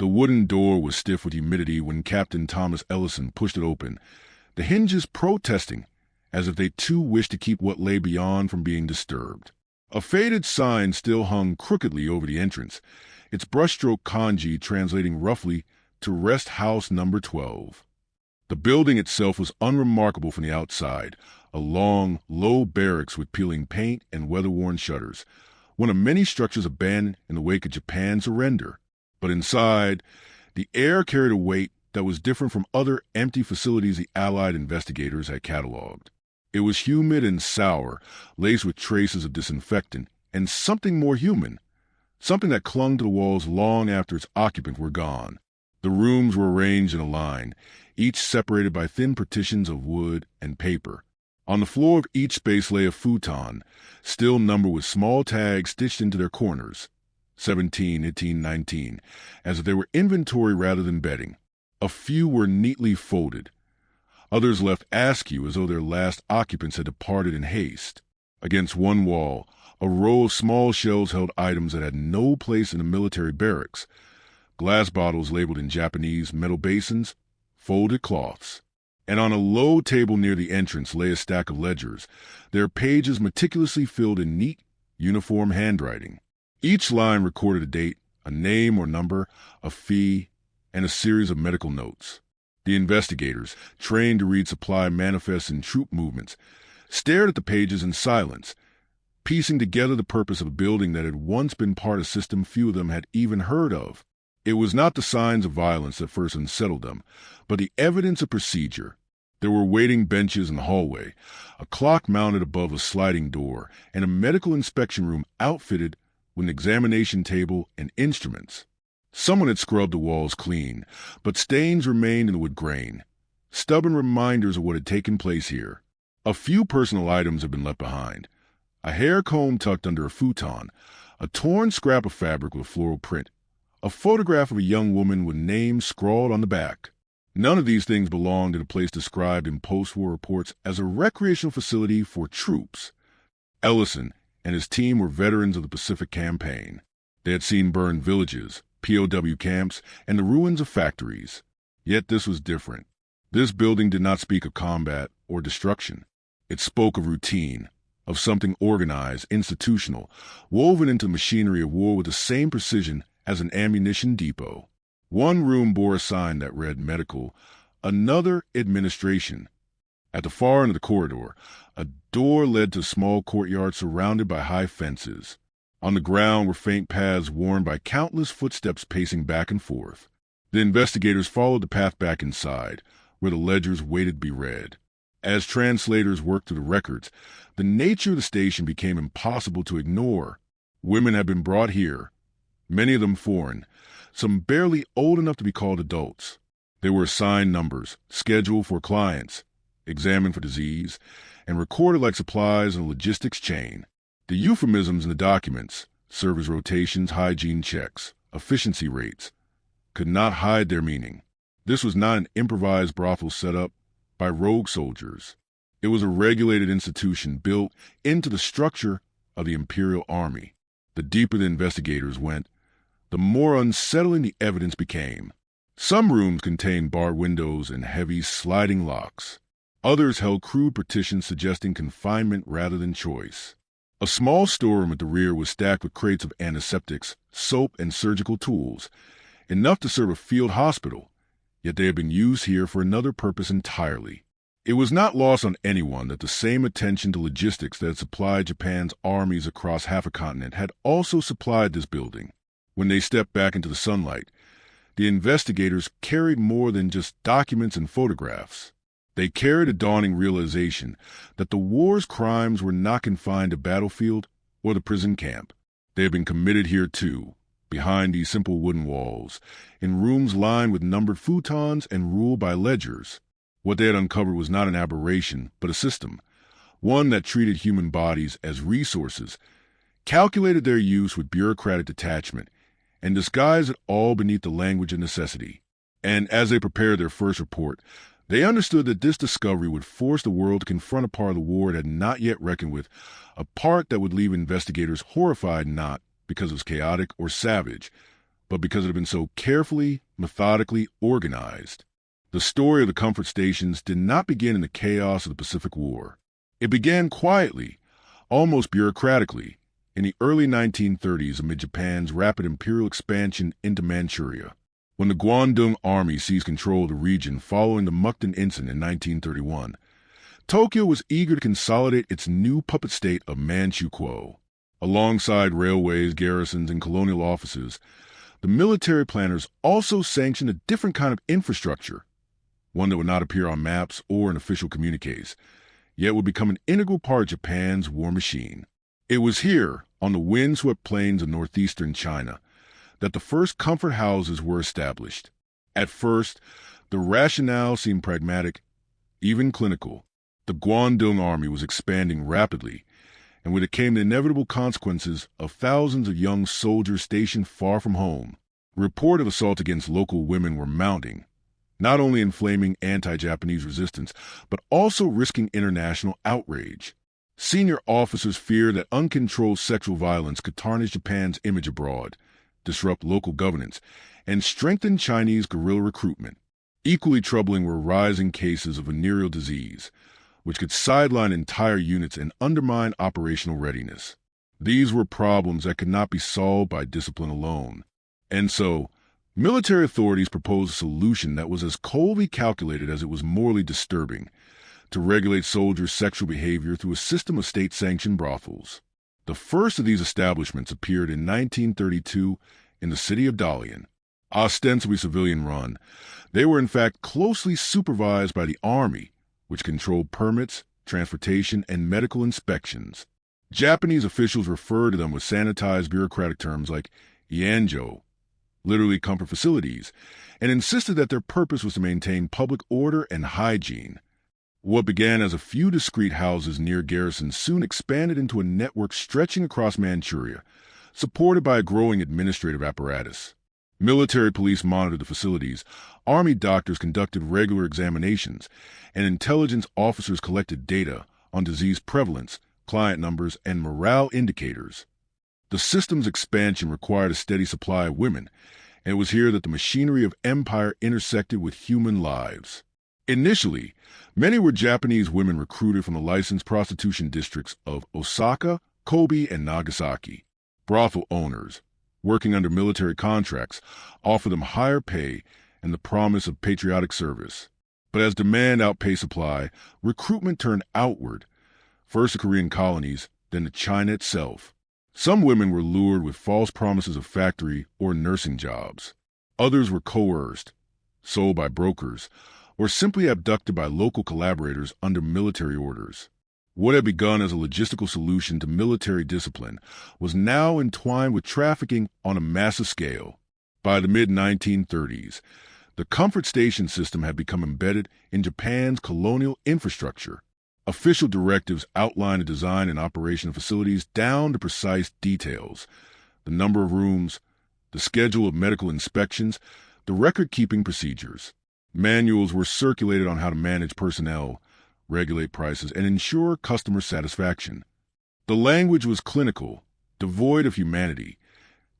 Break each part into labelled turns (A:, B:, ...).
A: The wooden door was stiff with humidity when Captain Thomas Ellison pushed it open, the hinges protesting, as if they too wished to keep what lay beyond from being disturbed. A faded sign still hung crookedly over the entrance, its brushstroke kanji translating roughly to Rest House Number 12. The building itself was unremarkable from the outside, a long, low barracks with peeling paint and weather-worn shutters, one of many structures abandoned in the wake of Japan's surrender. But inside, the air carried a weight that was different from other empty facilities the Allied investigators had cataloged. It was humid and sour, laced with traces of disinfectant, and something more human, something that clung to the walls long after its occupants were gone. The rooms were arranged in a line, each separated by thin partitions of wood and paper. On the floor of each space lay a futon, still numbered with small tags stitched into their corners, 17, 18, 19, as if they were inventory rather than bedding. A few were neatly folded. Others left askew as though their last occupants had departed in haste. Against one wall, a row of small shelves held items that had no place in a military barracks. Glass bottles labeled in Japanese, metal basins, folded cloths. And on a low table near the entrance lay a stack of ledgers, their pages meticulously filled in neat, uniform handwriting. Each line recorded a date, a name or number, a fee, and a series of medical notes. The investigators, trained to read supply manifests and troop movements, stared at the pages in silence, piecing together the purpose of a building that had once been part of a system few of them had even heard of. It was not the signs of violence that first unsettled them, but the evidence of procedure. There were waiting benches in the hallway, a clock mounted above a sliding door, and a medical inspection room outfitted with an examination table and instruments. Someone had scrubbed the walls clean, but stains remained in the wood grain, stubborn reminders of what had taken place here. A few personal items had been left behind. A hair comb tucked under a futon, a torn scrap of fabric with a floral print, a photograph of a young woman with names scrawled on the back. None of these things belonged in a place described in post-war reports as a recreational facility for troops. Ellison and his team were veterans of the Pacific Campaign. They had seen burned villages, POW camps, and the ruins of factories. Yet this was different. This building did not speak of combat or destruction. It spoke of routine, of something organized, institutional, woven into the machinery of war with the same precision as an ammunition depot. One room bore a sign that read medical, another administration. At the far end of the corridor, a door led to a small courtyard surrounded by high fences. On the ground were faint paths worn by countless footsteps pacing back and forth. The investigators followed the path back inside, where the ledgers waited to be read. As translators worked through the records, the nature of the station became impossible to ignore. Women had been brought here, many of them foreign, some barely old enough to be called adults. They were assigned numbers, scheduled for clients, examined for disease, and recorded like supplies in a logistics chain. The euphemisms in the documents, service rotations, hygiene checks, efficiency rates, could not hide their meaning. This was not an improvised brothel set up by rogue soldiers. It was a regulated institution built into the structure of the Imperial Army. The deeper the investigators went, the more unsettling the evidence became. Some rooms contained barred windows and heavy sliding locks. Others held crude partitions suggesting confinement rather than choice. A small storeroom at the rear was stacked with crates of antiseptics, soap, and surgical tools, enough to serve a field hospital, yet they had been used here for another purpose entirely. It was not lost on anyone that the same attention to logistics that had supplied Japan's armies across half a continent had also supplied this building. When they stepped back into the sunlight, the investigators carried more than just documents and photographs. They carried a dawning realization that the war's crimes were not confined to battlefield or the prison camp. They had been committed here too, behind these simple wooden walls, in rooms lined with numbered futons and ruled by ledgers. What they had uncovered was not an aberration, but a system, one that treated human bodies as resources, calculated their use with bureaucratic detachment, and disguised it all beneath the language of necessity. And as they prepared their first report, they understood that this discovery would force the world to confront a part of the war it had not yet reckoned with, a part that would leave investigators horrified not because it was chaotic or savage, but because it had been so carefully, methodically organized. The story of the comfort stations did not begin in the chaos of the Pacific War. It began quietly, almost bureaucratically, in the early 1930s amid Japan's rapid imperial expansion into Manchuria. When the Guangdong Army seized control of the region following the Mukden Incident in 1931, Tokyo was eager to consolidate its new puppet state of Manchukuo. Alongside railways, garrisons, and colonial offices, the military planners also sanctioned a different kind of infrastructure, one that would not appear on maps or in official communiques, yet would become an integral part of Japan's war machine. It was here, on the windswept plains of northeastern China, that the first comfort houses were established. At first, the rationale seemed pragmatic, even clinical. The Guangdong Army was expanding rapidly, and with it came the inevitable consequences of thousands of young soldiers stationed far from home. Reports of assault against local women were mounting, not only inflaming anti-Japanese resistance, but also risking international outrage. Senior officers feared that uncontrolled sexual violence could tarnish Japan's image abroad, disrupt local governance, and strengthen Chinese guerrilla recruitment. Equally troubling were rising cases of venereal disease, which could sideline entire units and undermine operational readiness. These were problems that could not be solved by discipline alone. And so, military authorities proposed a solution that was as coldly calculated as it was morally disturbing: to regulate soldiers' sexual behavior through a system of state-sanctioned brothels. The first of these establishments appeared in 1932 in the city of Dalian. Ostensibly civilian-run, they were in fact closely supervised by the Army, which controlled permits, transportation, and medical inspections. Japanese officials referred to them with sanitized bureaucratic terms like Ianjo, literally comfort facilities, and insisted that their purpose was to maintain public order and hygiene. What began as a few discreet houses near garrisons soon expanded into a network stretching across Manchuria, supported by a growing administrative apparatus. Military police monitored the facilities, Army doctors conducted regular examinations, and intelligence officers collected data on disease prevalence, client numbers, and morale indicators. The system's expansion required a steady supply of women, and it was here that the machinery of empire intersected with human lives. Initially, many were Japanese women recruited from the licensed prostitution districts of Osaka, Kobe, and Nagasaki. Brothel owners, working under military contracts, offered them higher pay and the promise of patriotic service. But as demand outpaced supply, recruitment turned outward, first to Korean colonies, then to China itself. Some women were lured with false promises of factory or nursing jobs. Others were coerced, sold by brokers, or simply abducted by local collaborators under military orders. What had begun as a logistical solution to military discipline was now entwined with trafficking on a massive scale. By the mid-1930s, the comfort station system had become embedded in Japan's colonial infrastructure. Official directives outlined the design and operation of facilities down to precise details: the number of rooms, the schedule of medical inspections, the record-keeping procedures. Manuals were circulated on how to manage personnel, regulate prices, and ensure customer satisfaction. The language was clinical, devoid of humanity,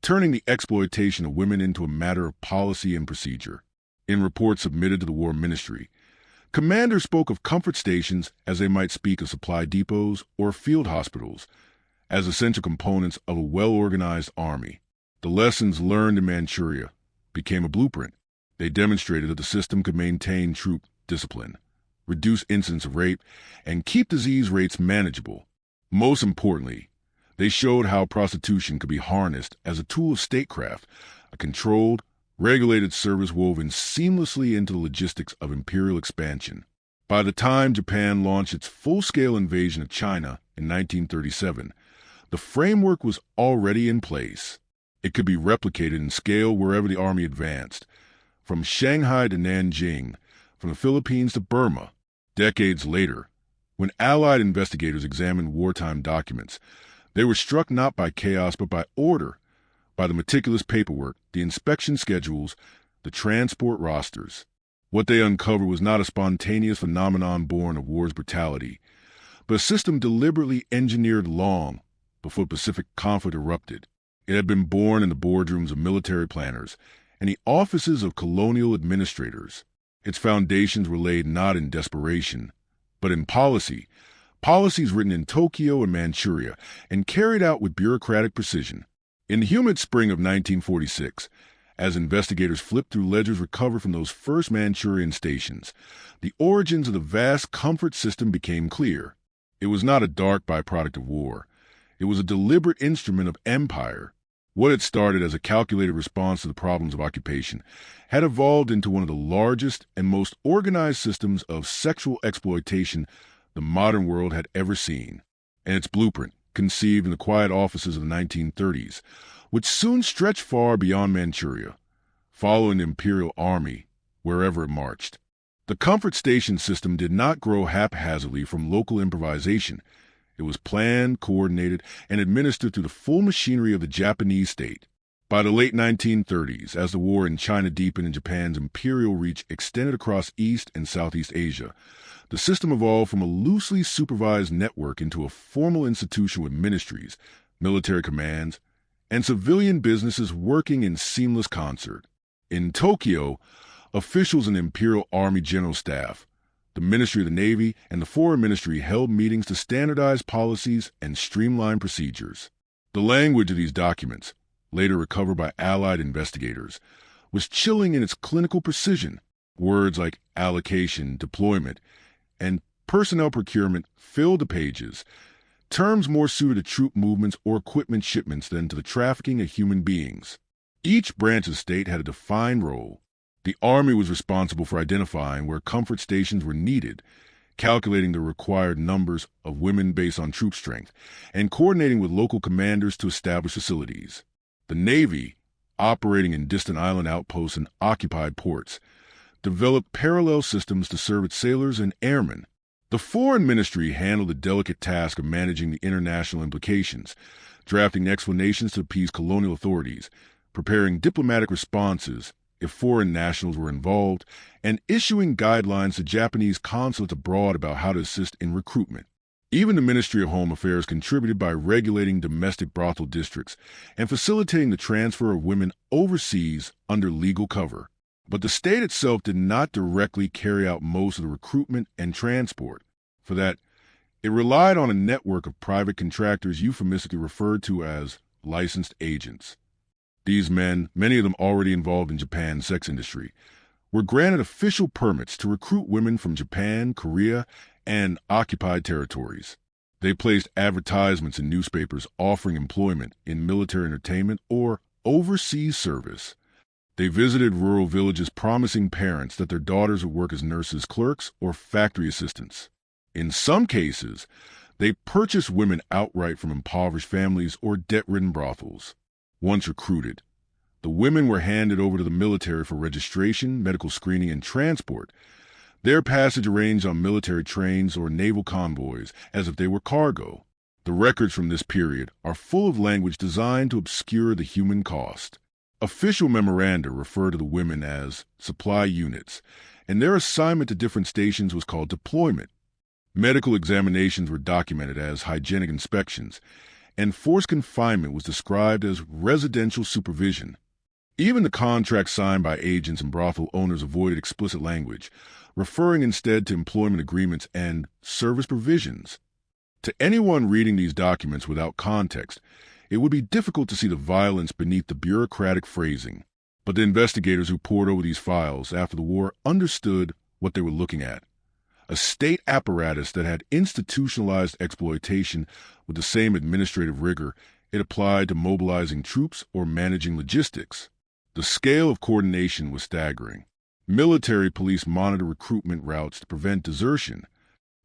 A: turning the exploitation of women into a matter of policy and procedure. In reports submitted to the War Ministry, commanders spoke of comfort stations as they might speak of supply depots or field hospitals, as essential components of a well-organized army. The lessons learned in Manchuria became a blueprint. They demonstrated that the system could maintain troop discipline, reduce incidents of rape, and keep disease rates manageable. Most importantly, they showed how prostitution could be harnessed as a tool of statecraft, a controlled, regulated service woven seamlessly into the logistics of imperial expansion. By the time Japan launched its full-scale invasion of China in 1937, the framework was already in place. It could be replicated in scale wherever the army advanced, from Shanghai to Nanjing, from the Philippines to Burma. Decades later, when Allied investigators examined wartime documents, they were struck not by chaos but by order, by the meticulous paperwork, the inspection schedules, the transport rosters. What they uncovered was not a spontaneous phenomenon born of war's brutality, but a system deliberately engineered long before Pacific conflict erupted. It had been born in the boardrooms of military planners and the offices of colonial administrators. Its foundations were laid not in desperation, but in policy, policies written in Tokyo and Manchuria and carried out with bureaucratic precision. In the humid spring of 1946, as investigators flipped through ledgers recovered from those first Manchurian stations, the origins of the vast comfort system became clear. It was not a dark byproduct of war. It was a deliberate instrument of empire. What had started as a calculated response to the problems of occupation had evolved into one of the largest and most organized systems of sexual exploitation the modern world had ever seen. And its blueprint, conceived in the quiet offices of the 1930s, would soon stretch far beyond Manchuria, following the imperial army wherever it marched. The comfort station system did not grow haphazardly from local improvisation. It was planned, coordinated, and administered through the full machinery of the Japanese state. By the late 1930s, as the war in China deepened and Japan's imperial reach extended across East and Southeast Asia, the system evolved from a loosely supervised network into a formal institution with ministries, military commands, and civilian businesses working in seamless concert. In Tokyo, officials in the Imperial Army General Staff, the Ministry of the Navy, and the Foreign Ministry held meetings to standardize policies and streamline procedures. The language of these documents, later recovered by Allied investigators, was chilling in its clinical precision. Words like allocation, deployment, and personnel procurement filled the pages, terms more suited to troop movements or equipment shipments than to the trafficking of human beings. Each branch of the state had a defined role. The Army was responsible for identifying where comfort stations were needed, calculating the required numbers of women based on troop strength, and coordinating with local commanders to establish facilities. The Navy, operating in distant island outposts and occupied ports, developed parallel systems to serve its sailors and airmen. The Foreign Ministry handled the delicate task of managing the international implications, drafting explanations to appease colonial authorities, preparing diplomatic responses if foreign nationals were involved, and issuing guidelines to Japanese consulates abroad about how to assist in recruitment. Even the Ministry of Home Affairs contributed by regulating domestic brothel districts and facilitating the transfer of women overseas under legal cover. But the state itself did not directly carry out most of the recruitment and transport. For that, it relied on a network of private contractors euphemistically referred to as licensed agents. These men, many of them already involved in Japan's sex industry, were granted official permits to recruit women from Japan, Korea, and occupied territories. They placed advertisements in newspapers offering employment in military entertainment or overseas service. They visited rural villages promising parents that their daughters would work as nurses, clerks, or factory assistants. In some cases, they purchased women outright from impoverished families or debt-ridden brothels. Once recruited, the women were handed over to the military for registration, medical screening, and transport. Their passage arranged on military trains or naval convoys as if they were cargo. The records from this period are full of language designed to obscure the human cost. Official memoranda refer to the women as supply units, and their assignment to different stations was called deployment. Medical examinations were documented as hygienic inspections, and forced confinement was described as residential supervision. Even the contracts signed by agents and brothel owners avoided explicit language, referring instead to employment agreements and service provisions. To anyone reading these documents without context, it would be difficult to see the violence beneath the bureaucratic phrasing. But the investigators who pored over these files after the war understood what they were looking at. A state apparatus that had institutionalized exploitation with the same administrative rigor it applied to mobilizing troops or managing logistics. The scale of coordination was staggering. Military police monitored recruitment routes to prevent desertion.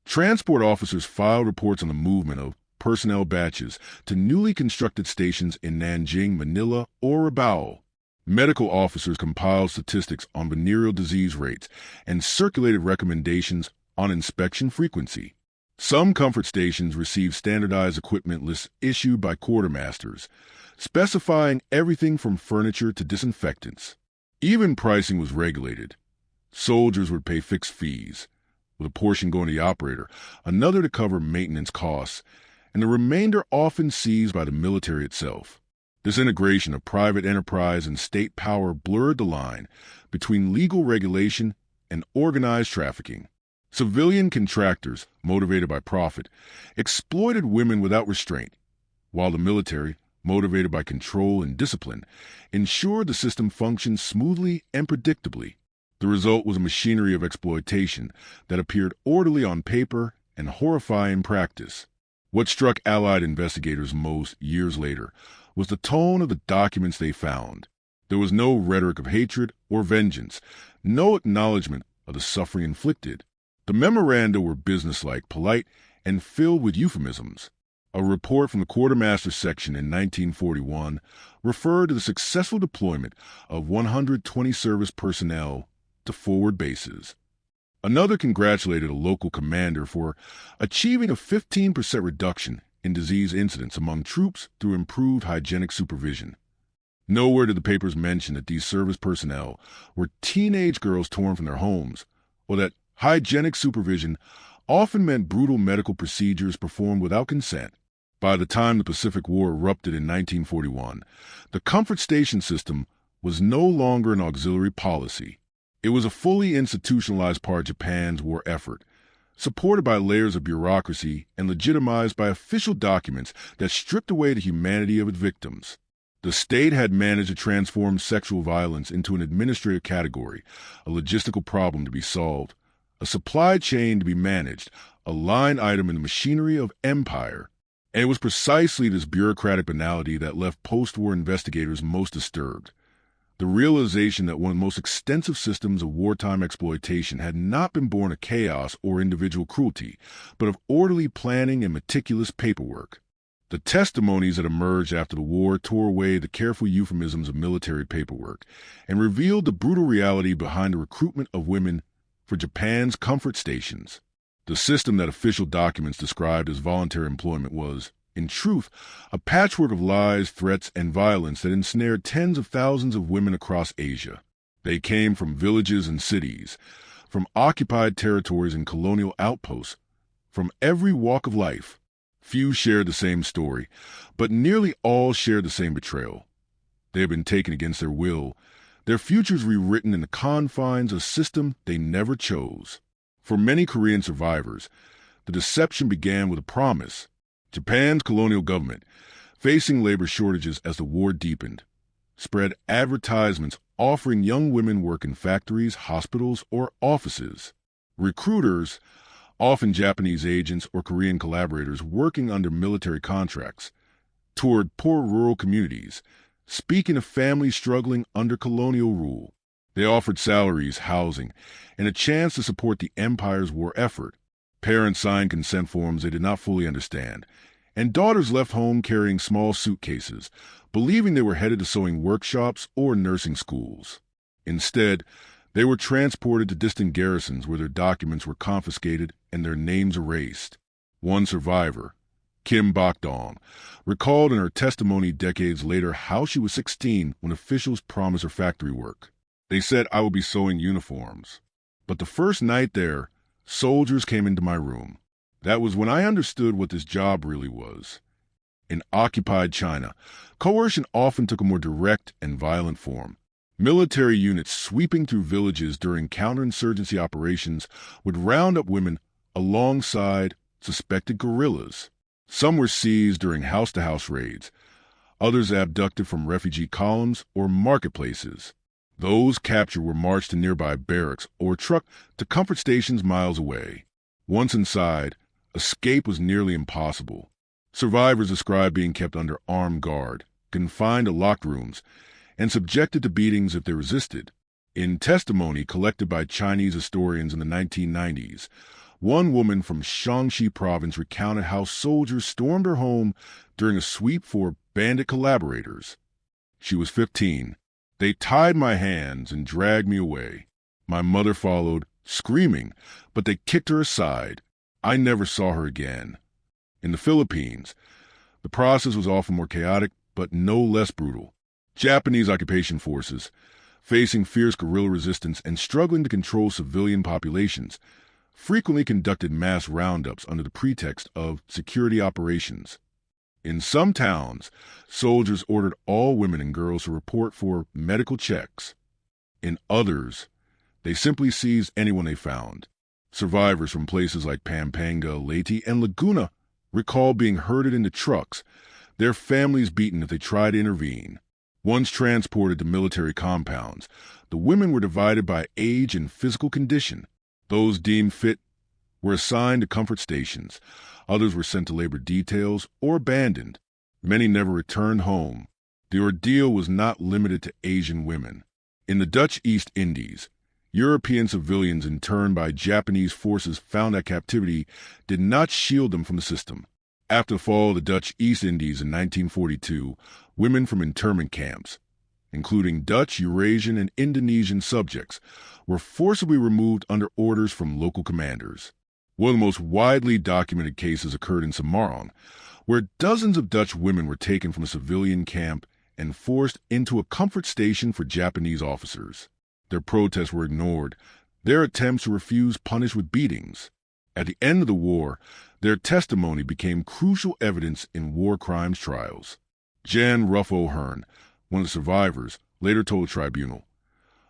A: Transport officers filed reports on the movement of personnel batches to newly constructed stations in Nanjing, Manila, or Rabaul. Medical officers compiled statistics on venereal disease rates and circulated recommendations on inspection frequency. Some comfort stations received standardized equipment lists issued by quartermasters, specifying everything from furniture to disinfectants. Even pricing was regulated. Soldiers would pay fixed fees, with a portion going to the operator, another to cover maintenance costs, and the remainder often seized by the military itself. This integration of private enterprise and state power blurred the line between legal regulation and organized trafficking. Civilian contractors, motivated by profit, exploited women without restraint, while the military, motivated by control and discipline, ensured the system functioned smoothly and predictably. The result was a machinery of exploitation that appeared orderly on paper and horrifying in practice. What struck Allied investigators most years later was the tone of the documents they found. There was no rhetoric of hatred or vengeance, no acknowledgement of the suffering inflicted. The memoranda were businesslike, polite, and filled with euphemisms. A report from the quartermaster section in 1941 referred to the successful deployment of 120 service personnel to forward bases. Another congratulated a local commander for achieving a 15% reduction in disease incidents among troops through improved hygienic supervision. Nowhere did the papers mention that these service personnel were teenage girls torn from their homes, or that hygienic supervision often meant brutal medical procedures performed without consent. By the time the Pacific War erupted in 1941, the comfort station system was no longer an auxiliary policy. It was a fully institutionalized part of Japan's war effort, supported by layers of bureaucracy and legitimized by official documents that stripped away the humanity of its victims. The state had managed to transform sexual violence into an administrative category, a logistical problem to be solved, a supply chain to be managed, a line item in the machinery of empire. And it was precisely this bureaucratic banality that left post-war investigators most disturbed. The realization that one of the most extensive systems of wartime exploitation had not been born of chaos or individual cruelty, but of orderly planning and meticulous paperwork. The testimonies that emerged after the war tore away the careful euphemisms of military paperwork and revealed the brutal reality behind the recruitment of women for Japan's comfort stations. The system that official documents described as voluntary employment was, in truth, a patchwork of lies, threats, and violence that ensnared tens of thousands of women across Asia. They came from villages and cities, from occupied territories and colonial outposts, from every walk of life. Few shared the same story, but nearly all shared the same betrayal. They had been taken against their will, their futures rewritten in the confines of a system they never chose. For many Korean survivors, the deception began with a promise. Japan's colonial government, facing labor shortages as the war deepened, spread advertisements offering young women work in factories, hospitals, or offices. Recruiters, often Japanese agents or Korean collaborators working under military contracts, toured poor rural communities, speaking of families struggling under colonial rule. They offered salaries, housing, and a chance to support the empire's war effort. Parents signed consent forms they did not fully understand, and daughters left home carrying small suitcases, believing they were headed to sewing workshops or nursing schools. Instead, they were transported to distant garrisons where their documents were confiscated and their names erased. One survivor, Kim Bok-dong, recalled in her testimony decades later how she was 16 when officials promised her factory work. They said I would be sewing uniforms. But the first night there, soldiers came into my room. That was when I understood what this job really was. In occupied China, coercion often took a more direct and violent form. Military units sweeping through villages during counterinsurgency operations would round up women alongside suspected guerrillas. Some were seized during house-to-house raids, others abducted from refugee columns or marketplaces. Those captured were marched to nearby barracks or trucked to comfort stations miles away. Once inside, escape was nearly impossible. Survivors described being kept under armed guard, confined to locked rooms, and subjected to beatings if they resisted. In testimony collected by Chinese historians in the 1990s, one woman from Shaanxi province recounted how soldiers stormed her home during a sweep for bandit collaborators. She was 15. They tied my hands and dragged me away. My mother followed, screaming, but they kicked her aside. I never saw her again. In the Philippines, the process was often more chaotic, but no less brutal. Japanese occupation forces, facing fierce guerrilla resistance and struggling to control civilian populations, frequently conducted mass roundups under the pretext of security operations. In some towns, soldiers ordered all women and girls to report for medical checks. In others, they simply seized anyone they found. Survivors from places like Pampanga, Leyte, and Laguna recall being herded into trucks, their families beaten if they tried to intervene. Once transported to military compounds, the women were divided by age and physical condition. Those deemed fit were assigned to comfort stations. Others were sent to labor details or abandoned. Many never returned home. The ordeal was not limited to Asian women. In the Dutch East Indies, European civilians interned by Japanese forces found that captivity did not shield them from the system. After the fall of the Dutch East Indies in 1942, women from internment camps, including Dutch, Eurasian, and Indonesian subjects, were forcibly removed under orders from local commanders. One of the most widely documented cases occurred in Samarang, where dozens of Dutch women were taken from a civilian camp and forced into a comfort station for Japanese officers. Their protests were ignored, their attempts to refuse punished with beatings. At the end of the war, their testimony became crucial evidence in war crimes trials. Jan Ruff O'Hearn, one of the survivors, later told the tribunal,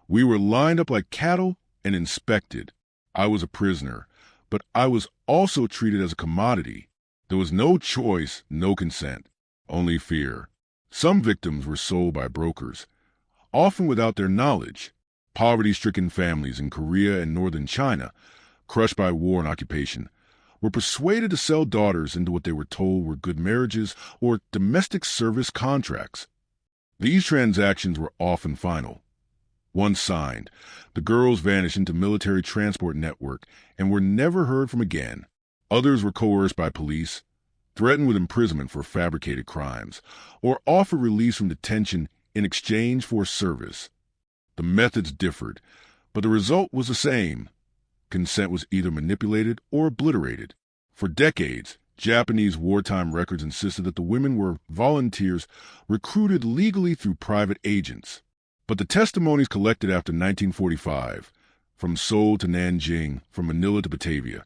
A: "We were lined up like cattle and inspected. I was a prisoner, but I was also treated as a commodity. There was no choice, no consent, only fear." Some victims were sold by brokers, often without their knowledge. Poverty-stricken families in Korea and northern China, crushed by war and occupation, were persuaded to sell daughters into what they were told were good marriages or domestic service contracts. These transactions were often final. Once signed, the girls vanished into military transport network and were never heard from again. Others were coerced by police, threatened with imprisonment for fabricated crimes, or offered release from detention in exchange for service. The methods differed, but the result was the same. Consent was either manipulated or obliterated. For decades, Japanese wartime records insisted that the women were volunteers recruited legally through private agents. But the testimonies collected after 1945, from Seoul to Nanjing, from Manila to Batavia,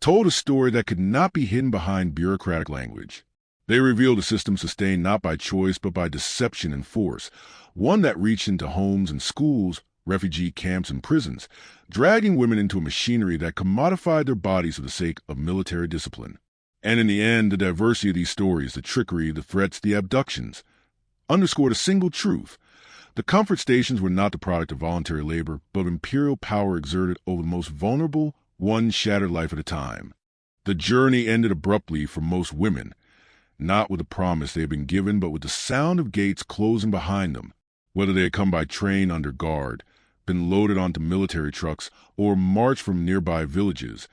A: told a story that could not be hidden behind bureaucratic language. They revealed a system sustained not by choice but by deception and force, one that reached into homes and schools, refugee camps and prisons, dragging women into a machinery that commodified their bodies for the sake of military discipline. And in the end, the diversity of these stories, the trickery, the threats, the abductions, underscored a single truth. The comfort stations were not the product of voluntary labor, but of imperial power exerted over the most vulnerable, one shattered life at a time. The journey ended abruptly for most women, not with the promise they had been given, but with the sound of gates closing behind them. Whether they had come by train under guard, been loaded onto military trucks, or marched from nearby villages,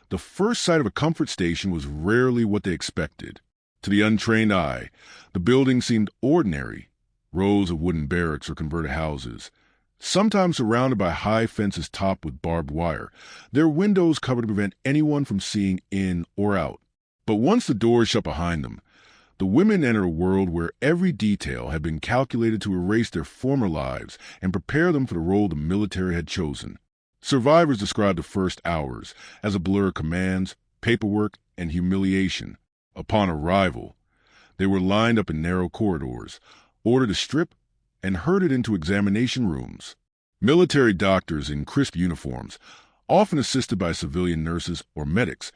A: the first sight of a comfort station was rarely what they expected. To the untrained eye, the building seemed ordinary, rows of wooden barracks or converted houses, sometimes surrounded by high fences topped with barbed wire, their windows covered to prevent anyone from seeing in or out. But once the doors shut behind them, the women entered a world where every detail had been calculated to erase their former lives and prepare them for the role the military had chosen. Survivors described the first hours as a blur of commands, paperwork, and humiliation. Upon arrival, they were lined up in narrow corridors, ordered to strip, and herded into examination rooms. Military doctors in crisp uniforms, often assisted by civilian nurses or medics,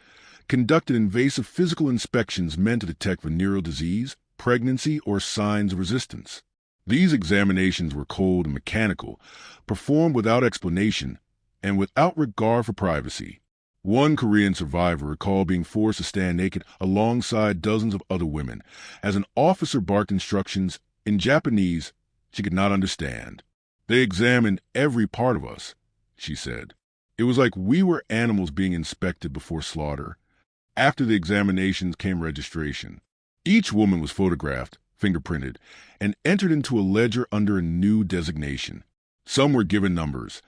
A: conducted invasive physical inspections meant to detect venereal disease, pregnancy, or signs of resistance. These examinations were cold and mechanical, performed without explanation, and without regard for privacy. One Korean survivor recalled being forced to stand naked alongside dozens of other women as an officer barked instructions in Japanese she could not understand. "They examined every part of us," she said. "It was like we were animals being inspected before slaughter." After the examinations came registration. Each woman was photographed, fingerprinted, and entered into a ledger under a new designation. Some were given numbers,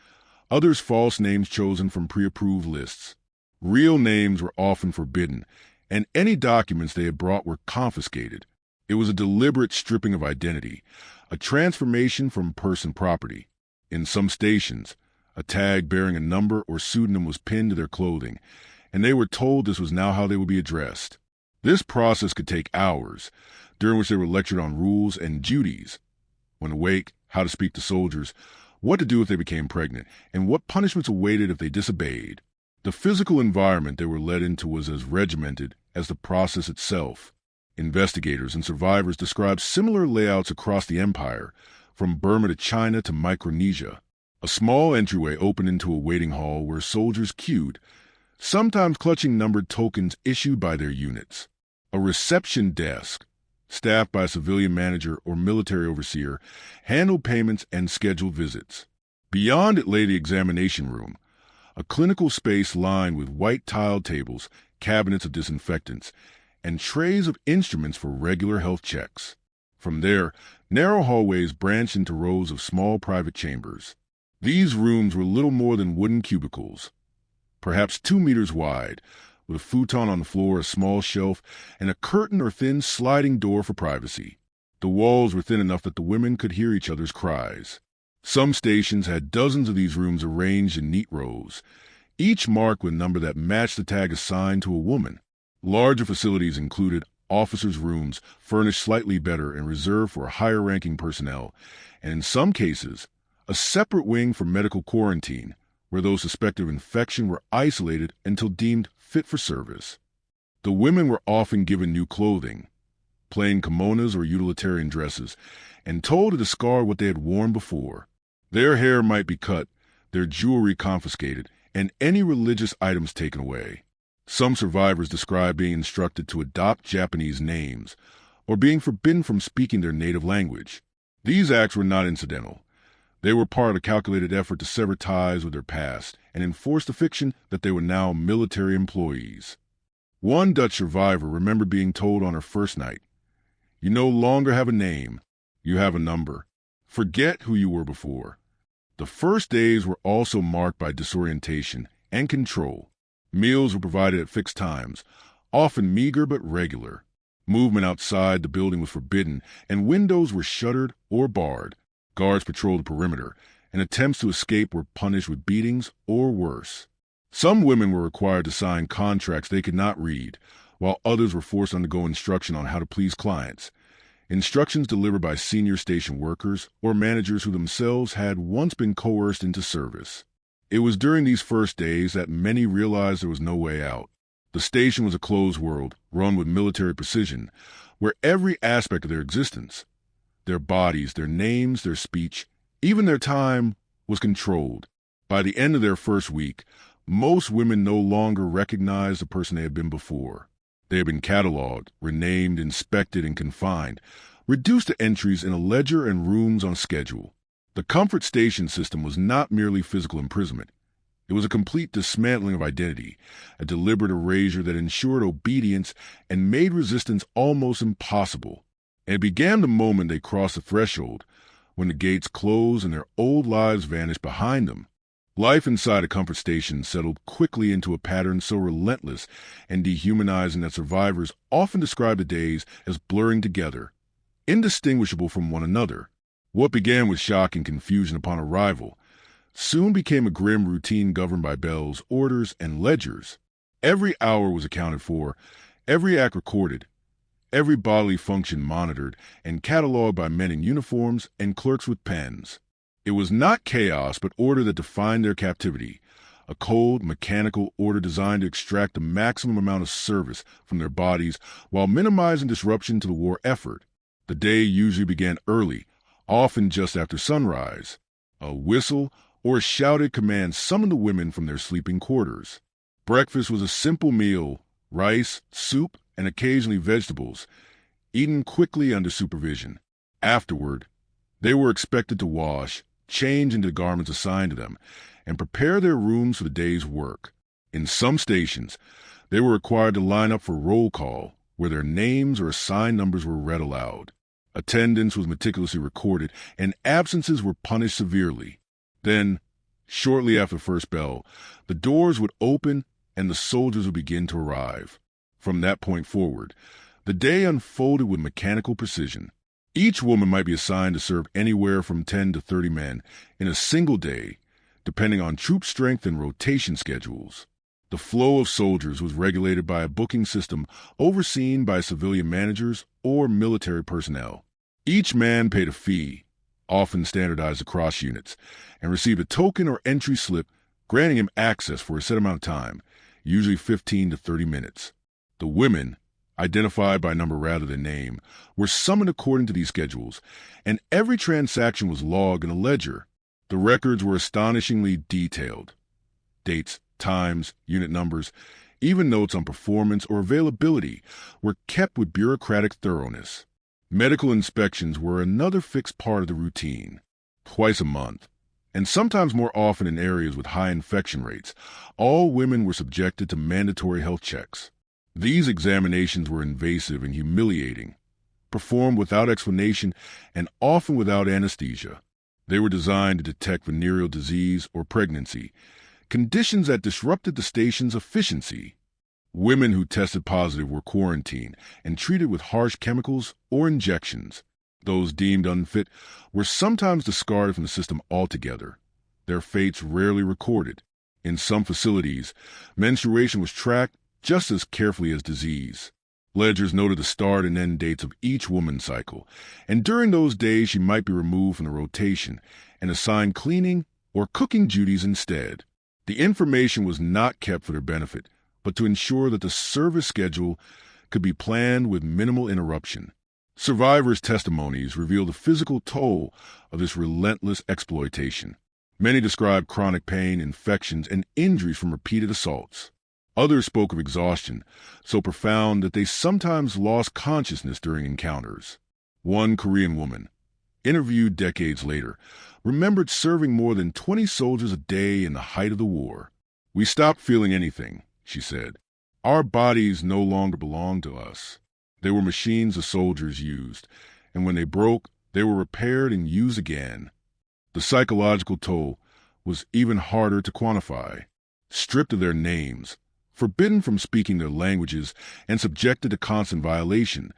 A: others false names chosen from pre-approved lists. Real names were often forbidden, and any documents they had brought were confiscated. It was a deliberate stripping of identity, a transformation from person property. In some stations, a tag bearing a number or pseudonym was pinned to their clothing, and they were told this was now how they would be addressed. This process could take hours, during which they were lectured on rules and duties. When awake, how to speak to soldiers, what to do if they became pregnant, and what punishments awaited if they disobeyed. The physical environment they were led into was as regimented as the process itself. Investigators and survivors described similar layouts across the empire, from Burma to China to Micronesia. A small entryway opened into a waiting hall where soldiers queued, sometimes clutching numbered tokens issued by their units. A reception desk, staffed by a civilian manager or military overseer, handled payments and scheduled visits. Beyond it lay the examination room, a clinical space lined with white tiled tables, cabinets of disinfectants, and trays of instruments for regular health checks. From there, narrow hallways branched into rows of small private chambers. These rooms were little more than wooden cubicles, perhaps 2 meters wide, with a futon on the floor, a small shelf, and a curtain or thin sliding door for privacy. The walls were thin enough that the women could hear each other's cries. Some stations had dozens of these rooms arranged in neat rows, each marked with a number that matched the tag assigned to a woman. Larger facilities included officers' rooms, furnished slightly better and reserved for higher-ranking personnel, and in some cases, a separate wing for medical quarantine, where those suspected of infection were isolated until deemed fit for service. The women were often given new clothing, plain kimonos or utilitarian dresses, and told to discard what they had worn before. Their hair might be cut, their jewelry confiscated, and any religious items taken away. Some survivors described being instructed to adopt Japanese names or being forbidden from speaking their native language. These acts were not incidental. They were part of a calculated effort to sever ties with their past and enforce the fiction that they were now military employees. One Dutch survivor remembered being told on her first night, "You no longer have a name, you have a number. Forget who you were before." The first days were also marked by disorientation and control. Meals were provided at fixed times, often meager but regular. Movement outside the building was forbidden, and windows were shuttered or barred. Guards patrolled the perimeter, and attempts to escape were punished with beatings or worse. Some women were required to sign contracts they could not read, while others were forced to undergo instruction on how to please clients. Instructions delivered by senior station workers or managers who themselves had once been coerced into service. It was during these first days that many realized there was no way out. The station was a closed world, run with military precision, where every aspect of their existence, their bodies, their names, their speech, even their time, was controlled. By the end of their first week, most women no longer recognized the person they had been before. They had been cataloged, renamed, inspected, and confined, reduced to entries in a ledger and rooms on schedule. The comfort station system was not merely physical imprisonment. It was a complete dismantling of identity, a deliberate erasure that ensured obedience and made resistance almost impossible. And it began the moment they crossed the threshold, when the gates closed and their old lives vanished behind them. Life inside a comfort station settled quickly into a pattern so relentless and dehumanizing that survivors often describe the days as blurring together, indistinguishable from one another. What began with shock and confusion upon arrival soon became a grim routine governed by bells, orders, and ledgers. Every hour was accounted for, every act recorded, every bodily function monitored and cataloged by men in uniforms and clerks with pens. It was not chaos, but order that defined their captivity, a cold, mechanical order designed to extract the maximum amount of service from their bodies while minimizing disruption to the war effort. The day usually began early, often just after sunrise. A whistle or a shouted command summoned the women from their sleeping quarters. Breakfast was a simple meal, rice, soup, and occasionally vegetables, eaten quickly under supervision. Afterward, they were expected to wash, change into the garments assigned to them, and prepare their rooms for the day's work. In some stations, they were required to line up for roll call, where their names or assigned numbers were read aloud. Attendance was meticulously recorded, and absences were punished severely. Then, shortly after the first bell, the doors would open and the soldiers would begin to arrive. From that point forward, the day unfolded with mechanical precision. Each woman might be assigned to serve anywhere from 10 to 30 men in a single day, depending on troop strength and rotation schedules. The flow of soldiers was regulated by a booking system overseen by civilian managers or military personnel. Each man paid a fee, often standardized across units, and received a token or entry slip granting him access for a set amount of time, usually 15 to 30 minutes. The women, identified by number rather than name, were summoned according to these schedules, and every transaction was logged in a ledger. The records were astonishingly detailed. Dates, times, unit numbers, even notes on performance or availability were kept with bureaucratic thoroughness. Medical inspections were another fixed part of the routine. Twice a month, and sometimes more often in areas with high infection rates, all women were subjected to mandatory health checks. These examinations were invasive and humiliating, performed without explanation and often without anesthesia. They were designed to detect venereal disease or pregnancy, conditions that disrupted the station's efficiency. Women who tested positive were quarantined and treated with harsh chemicals or injections. Those deemed unfit were sometimes discarded from the system altogether, their fates rarely recorded. In some facilities, menstruation was tracked just as carefully as disease. Ledgers noted the start and end dates of each woman's cycle, and during those days she might be removed from the rotation and assigned cleaning or cooking duties instead. The information was not kept for their benefit, but to ensure that the service schedule could be planned with minimal interruption. Survivors' testimonies reveal the physical toll of this relentless exploitation. Many described chronic pain, infections, and injuries from repeated assaults. Others spoke of exhaustion, so profound that they sometimes lost consciousness during encounters. One Korean woman, interviewed decades later, remembered serving more than 20 soldiers a day in the height of the war. "We stopped feeling anything," she said. "Our bodies no longer belonged to us. They were machines the soldiers used, and when they broke, they were repaired and used again." The psychological toll was even harder to quantify. Stripped of their names, forbidden from speaking their languages, and subjected to constant violation,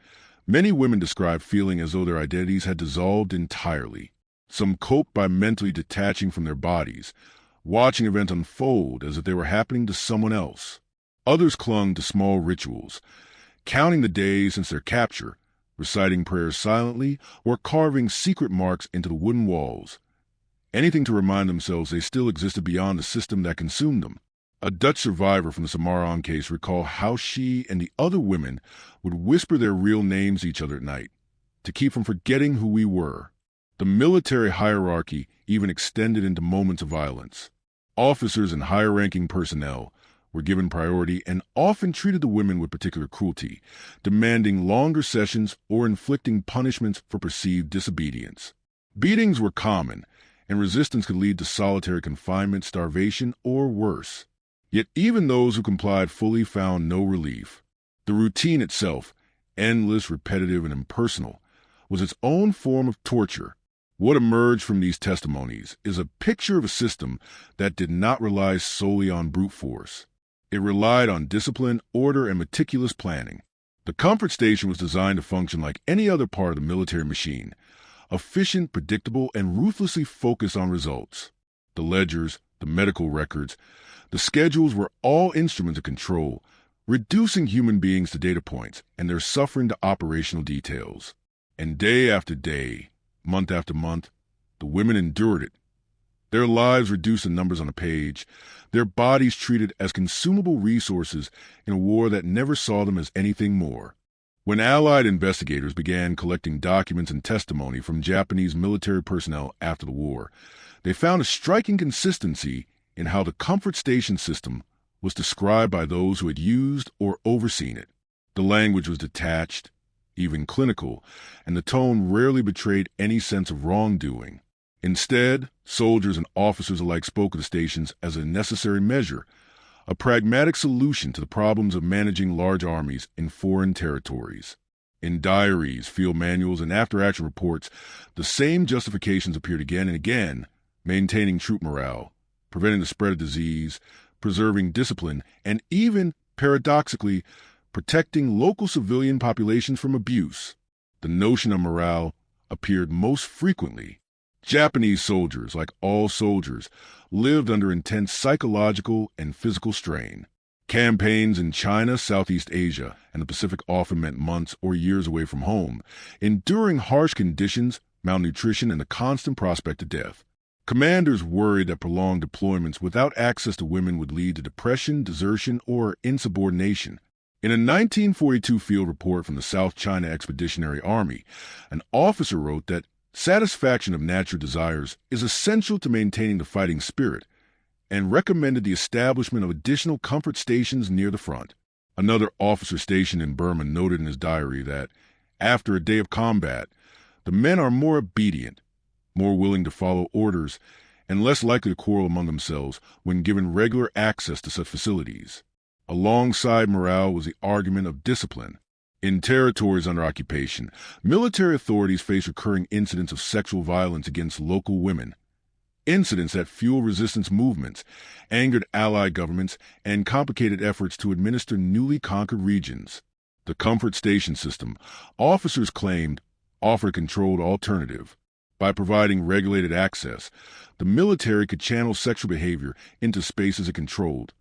A: many women described feeling as though their identities had dissolved entirely. Some coped by mentally detaching from their bodies, watching events unfold as if they were happening to someone else. Others clung to small rituals, counting the days since their capture, reciting prayers silently, or carving secret marks into the wooden walls. Anything to remind themselves they still existed beyond the system that consumed them. A Dutch survivor from the Samarang case recalled how she and the other women would whisper their real names to each other at night, to keep from forgetting who we were. The military hierarchy even extended into moments of violence. Officers and higher-ranking personnel were given priority and often treated the women with particular cruelty, demanding longer sessions or inflicting punishments for perceived disobedience. Beatings were common, and resistance could lead to solitary confinement, starvation, or worse. Yet even those who complied fully found no relief. The routine itself, endless, repetitive, and impersonal, was its own form of torture. What emerged from these testimonies is a picture of a system that did not rely solely on brute force. It relied on discipline, order, and meticulous planning. The comfort station was designed to function like any other part of the military machine, efficient, predictable, and ruthlessly focused on results. The ledgers, the medical records, the schedules were all instruments of control, reducing human beings to data points and their suffering to operational details. And day after day, month after month, the women endured it. Their lives reduced to numbers on a page, their bodies treated as consumable resources in a war that never saw them as anything more. When Allied investigators began collecting documents and testimony from Japanese military personnel after the war, they found a striking consistency in how the comfort station system was described by those who had used or overseen it. The language was detached, even clinical, and the tone rarely betrayed any sense of wrongdoing. Instead, soldiers and officers alike spoke of the stations as a necessary measure, a pragmatic solution to the problems of managing large armies in foreign territories. In diaries, field manuals, and after-action reports, the same justifications appeared again and again: maintaining troop morale, preventing the spread of disease, preserving discipline, and even, paradoxically, protecting local civilian populations from abuse. The notion of morale appeared most frequently. Japanese soldiers, like all soldiers, lived under intense psychological and physical strain. Campaigns in China, Southeast Asia, and the Pacific often meant months or years away from home, enduring harsh conditions, malnutrition, and the constant prospect of death. Commanders worried that prolonged deployments without access to women would lead to depression, desertion, or insubordination. In a 1942 field report from the South China Expeditionary Army, an officer wrote that satisfaction of natural desires is essential to maintaining the fighting spirit, and recommended the establishment of additional comfort stations near the front. Another officer stationed in Burma noted in his diary that, after a day of combat, the men are more obedient, more willing to follow orders, and less likely to quarrel among themselves when given regular access to such facilities. Alongside morale was the argument of discipline. In territories under occupation, military authorities face recurring incidents of sexual violence against local women. Incidents that fueled resistance movements, angered allied governments, and complicated efforts to administer newly conquered regions. The comfort station system, officers claimed, offered a controlled alternative. By providing regulated access, the military could channel sexual behavior into spaces it controlled,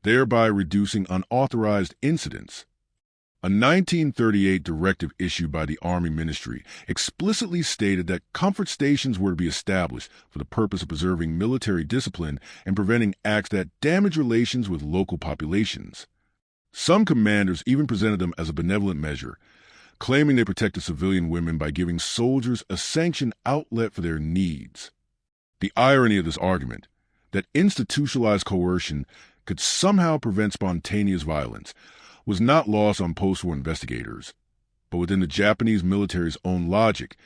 A: thereby reducing unauthorized incidents. A 1938 directive issued by the Army Ministry explicitly stated that comfort stations were to be established for the purpose of preserving military discipline and preventing acts that damage relations with local populations. Some commanders even presented them as a benevolent measure, claiming they protected civilian women by giving soldiers a sanctioned outlet for their needs. The irony of this argument, that institutionalized coercion could somehow prevent spontaneous violence, was not lost on post-war investigators. But within the Japanese military's own logic,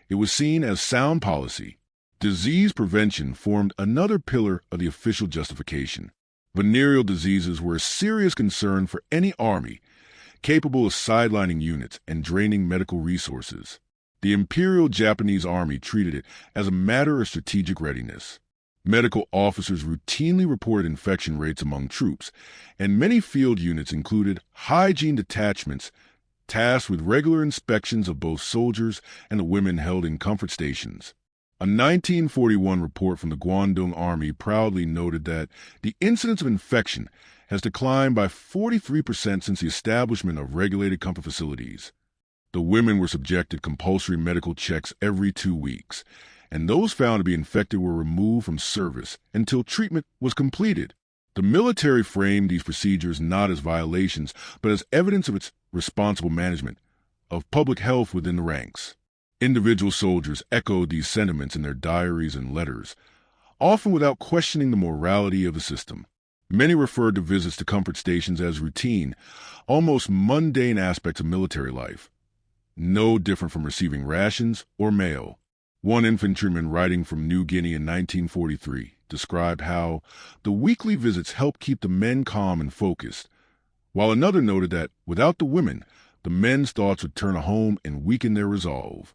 A: it was seen as sound policy. Disease prevention formed another pillar of the official justification. Venereal diseases were a serious concern for any army, capable of sidelining units and draining medical resources. The Imperial Japanese Army treated it as a matter of strategic readiness. Medical officers routinely reported infection rates among troops, and many field units included hygiene detachments tasked with regular inspections of both soldiers and the women held in comfort stations. A 1941 report from the Guangdong Army proudly noted that the incidence of infection has declined by 43% since the establishment of regulated comfort facilities. The women were subjected to compulsory medical checks every 2 weeks, and those found to be infected were removed from service until treatment was completed. The military framed these procedures not as violations, but as evidence of its responsible management of public health within the ranks. Individual soldiers echoed these sentiments in their diaries and letters, often without questioning the morality of the system. Many referred to visits to comfort stations as routine, almost mundane aspects of military life, no different from receiving rations or mail. One infantryman writing from New Guinea in 1943 described how the weekly visits helped keep the men calm and focused, while another noted that, without the women, the men's thoughts would turn to home and weaken their resolve.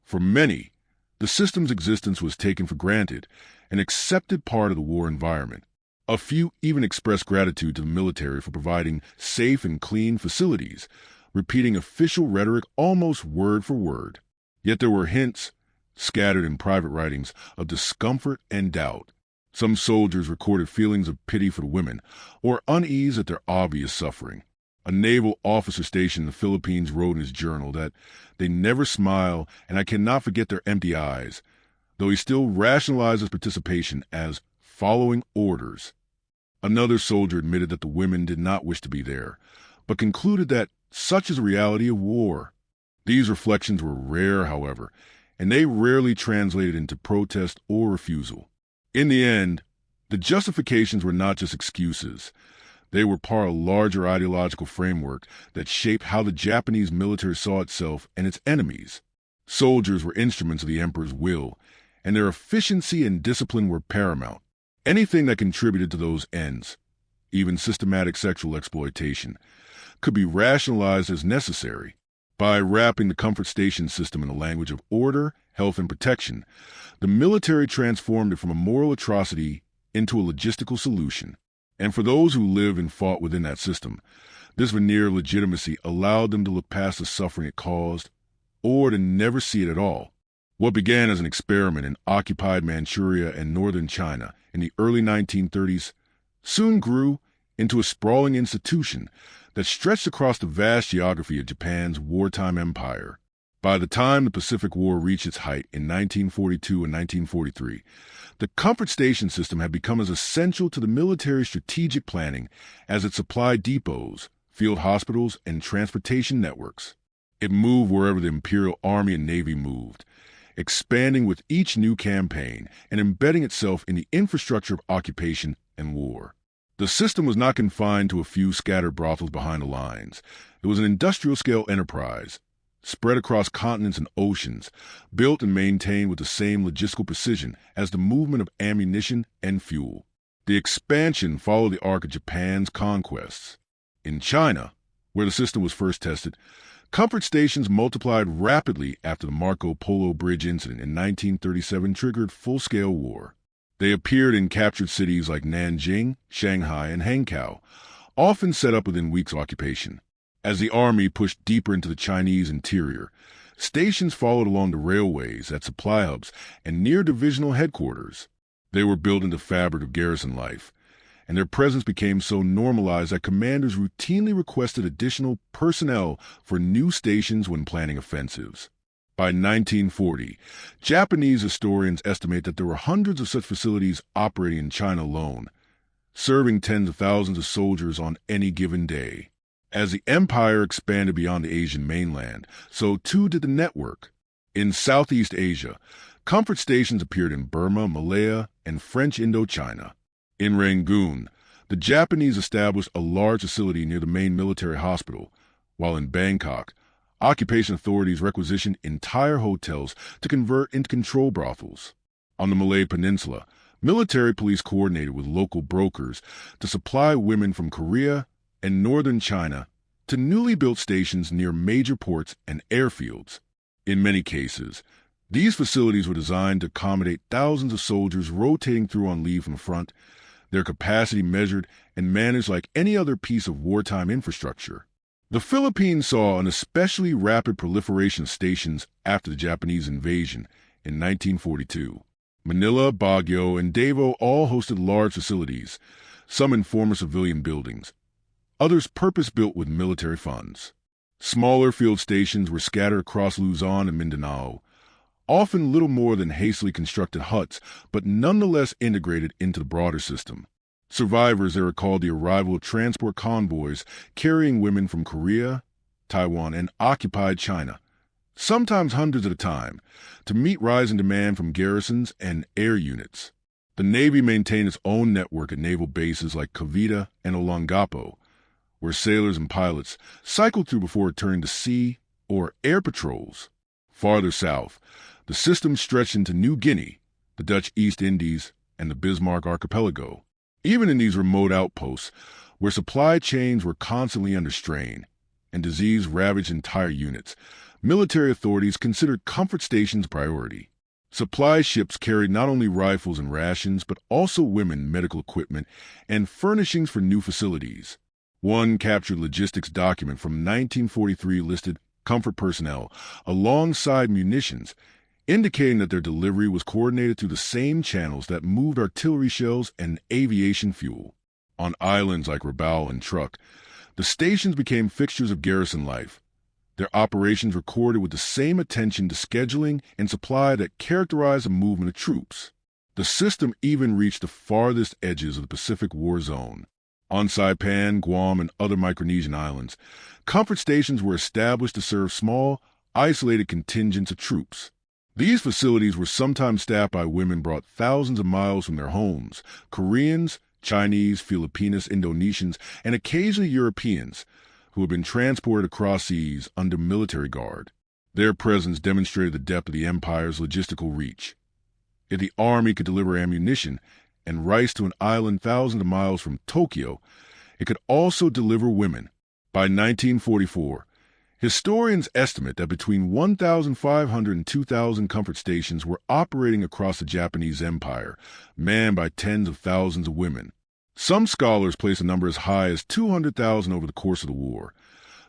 A: For many, the system's existence was taken for granted, an accepted part of the war environment. A few even expressed gratitude to the military for providing safe and clean facilities, repeating official rhetoric almost word for word. Yet there were hints, scattered in private writings, of discomfort and doubt. Some soldiers recorded feelings of pity for the women, or unease at their obvious suffering. A naval officer stationed in the Philippines wrote in his journal that they never smile, and I cannot forget their empty eyes, though he still rationalized his participation as following orders. Another soldier admitted that the women did not wish to be there, but concluded that such is the reality of war. These reflections were rare, however, and they rarely translated into protest or refusal. In the end, the justifications were not just excuses. They were part of a larger ideological framework that shaped how the Japanese military saw itself and its enemies. Soldiers were instruments of the emperor's will, and their efficiency and discipline were paramount. Anything that contributed to those ends, even systematic sexual exploitation, could be rationalized as necessary. By wrapping the comfort station system in the language of order, health, and protection, the military transformed it from a moral atrocity into a logistical solution. And for those who lived and fought within that system, this veneer of legitimacy allowed them to look past the suffering it caused, or to never see it at all. What began as an experiment in occupied Manchuria and northern China in the early 1930s soon grew into a sprawling institution that stretched across the vast geography of Japan's wartime empire. By the time the Pacific War reached its height in 1942 and 1943, the comfort station system had become as essential to the military's strategic planning as its supply depots, field hospitals, and transportation networks. It moved wherever the Imperial Army and Navy moved, expanding with each new campaign and embedding itself in the infrastructure of occupation and war. The system was not confined to a few scattered brothels behind the lines. It was an industrial-scale enterprise, spread across continents and oceans, built and maintained with the same logistical precision as the movement of ammunition and fuel. The expansion followed the arc of Japan's conquests. In China, where the system was first tested, comfort stations multiplied rapidly after the Marco Polo Bridge incident in 1937 triggered full-scale war. They appeared in captured cities like Nanjing, Shanghai, and Hankow, often set up within weeks of occupation. As the army pushed deeper into the Chinese interior, stations followed along the railways at supply hubs and near divisional headquarters. They were built into the fabric of garrison life, and their presence became so normalized that commanders routinely requested additional personnel for new stations when planning offensives. By 1940, Japanese historians estimate that there were hundreds of such facilities operating in China alone, serving tens of thousands of soldiers on any given day. As the empire expanded beyond the Asian mainland, so too did the network. In Southeast Asia, comfort stations appeared in Burma, Malaya, and French Indochina. In Rangoon, the Japanese established a large facility near the main military hospital, while in Bangkok, occupation authorities requisitioned entire hotels to convert into control brothels. On the Malay Peninsula, military police coordinated with local brokers to supply women from Korea and northern China to newly built stations near major ports and airfields. In many cases, these facilities were designed to accommodate thousands of soldiers rotating through on leave from the front, their capacity measured and managed like any other piece of wartime infrastructure. The Philippines saw an especially rapid proliferation of stations after the Japanese invasion in 1942. Manila, Baguio, and Davao all hosted large facilities, some in former civilian buildings, others purpose-built with military funds. Smaller field stations were scattered across Luzon and Mindanao, often little more than hastily constructed huts, but nonetheless integrated into the broader system. Survivors there recalled the arrival of transport convoys carrying women from Korea, Taiwan, and occupied China, sometimes hundreds at a time, to meet rising demand from garrisons and air units. The Navy maintained its own network at naval bases like Cavite and Olongapo, where sailors and pilots cycled through before returning to sea or air patrols. Farther south, the system stretched into New Guinea, the Dutch East Indies, and the Bismarck Archipelago. Even in these remote outposts, where supply chains were constantly under strain and disease ravaged entire units, military authorities considered comfort stations a priority. Supply ships carried not only rifles and rations, but also women, medical equipment, and furnishings for new facilities. One captured logistics document from 1943 listed comfort personnel alongside munitions, indicating that their delivery was coordinated through the same channels that moved artillery shells and aviation fuel. On islands like Rabaul and Truk, the stations became fixtures of garrison life, their operations recorded with the same attention to scheduling and supply that characterized the movement of troops. The system even reached the farthest edges of the Pacific War Zone. On Saipan, Guam, and other Micronesian islands, comfort stations were established to serve small, isolated contingents of troops. These facilities were sometimes staffed by women brought thousands of miles from their homes, Koreans, Chinese, Filipinos, Indonesians, and occasionally Europeans, who had been transported across seas under military guard. Their presence demonstrated the depth of the empire's logistical reach. If the army could deliver ammunition and rice to an island thousands of miles from Tokyo, it could also deliver women. By 1944, historians estimate that between 1,500 and 2,000 comfort stations were operating across the Japanese empire, manned by tens of thousands of women. Some scholars place a number as high as 200,000 over the course of the war,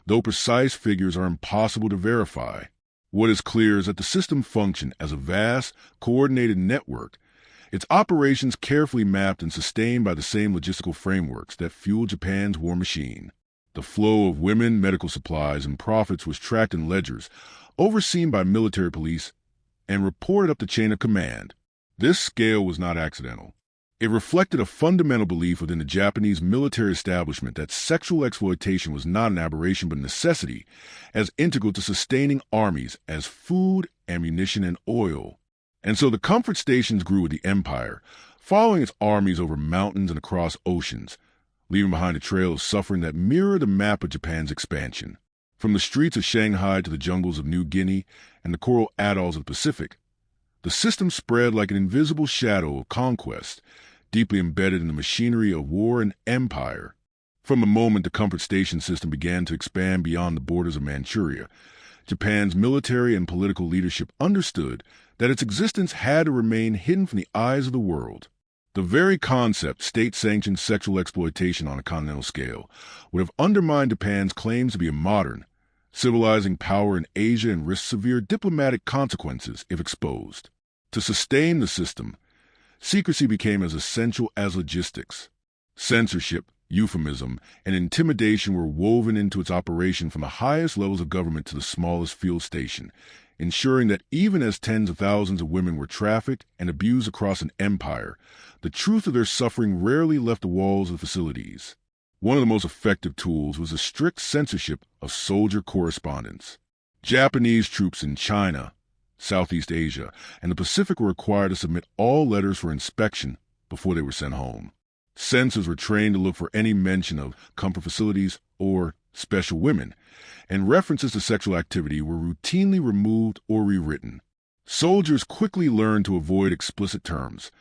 A: though precise figures are impossible to verify. What is clear is that the system functioned as a vast, coordinated network its operations carefully mapped and sustained by the same logistical frameworks that fueled Japan's war machine. The flow of women, medical supplies, and profits was tracked in ledgers, overseen by military police, and reported up the chain of command. This scale was not accidental. It reflected a fundamental belief within the Japanese military establishment that sexual exploitation was not an aberration but a necessity, as integral to sustaining armies as food, ammunition, and oil. And so the comfort stations grew with the empire, following its armies over mountains and across oceans, leaving behind a trail of suffering that mirrored the map of Japan's expansion. From the streets of Shanghai to the jungles of New Guinea and the coral atolls of the Pacific, the system spread like an invisible shadow of conquest, deeply embedded in the machinery of war and empire. From the moment the comfort station system began to expand beyond the borders of Manchuria, Japan's military and political leadership understood that its existence had to remain hidden from the eyes of the world. The very concept, state-sanctioned sexual exploitation on a continental scale, would have undermined Japan's claims to be a modern, civilizing power in Asia and risked severe diplomatic consequences if exposed. To sustain the system, secrecy became as essential as logistics. Censorship, euphemism, and intimidation were woven into its operation from the highest levels of government to the smallest field station, ensuring that even as tens of thousands of women were trafficked and abused across an empire, the truth of their suffering rarely left the walls of the facilities. One of the most effective tools was the strict censorship of soldier correspondence. Japanese troops in China, Southeast Asia, and the Pacific were required to submit all letters for inspection before they were sent home. Censors were trained to look for any mention of comfort facilities or special women, and references to sexual activity were routinely removed or rewritten. Soldiers quickly learned to avoid explicit terms,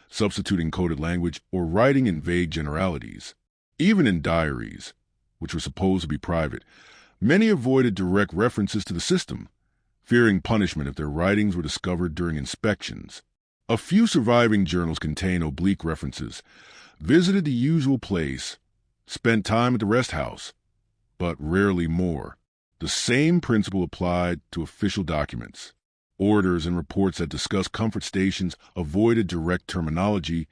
A: substituting coded language or writing in vague generalities. Even in diaries, which were supposed to be private, many avoided direct references to the system, fearing punishment if their writings were discovered during inspections. A few surviving journals contain oblique references, visited the usual place, spent time at the rest house, but rarely more. The same principle applied to official documents. Orders and reports that discussed comfort stations avoided direct terminology,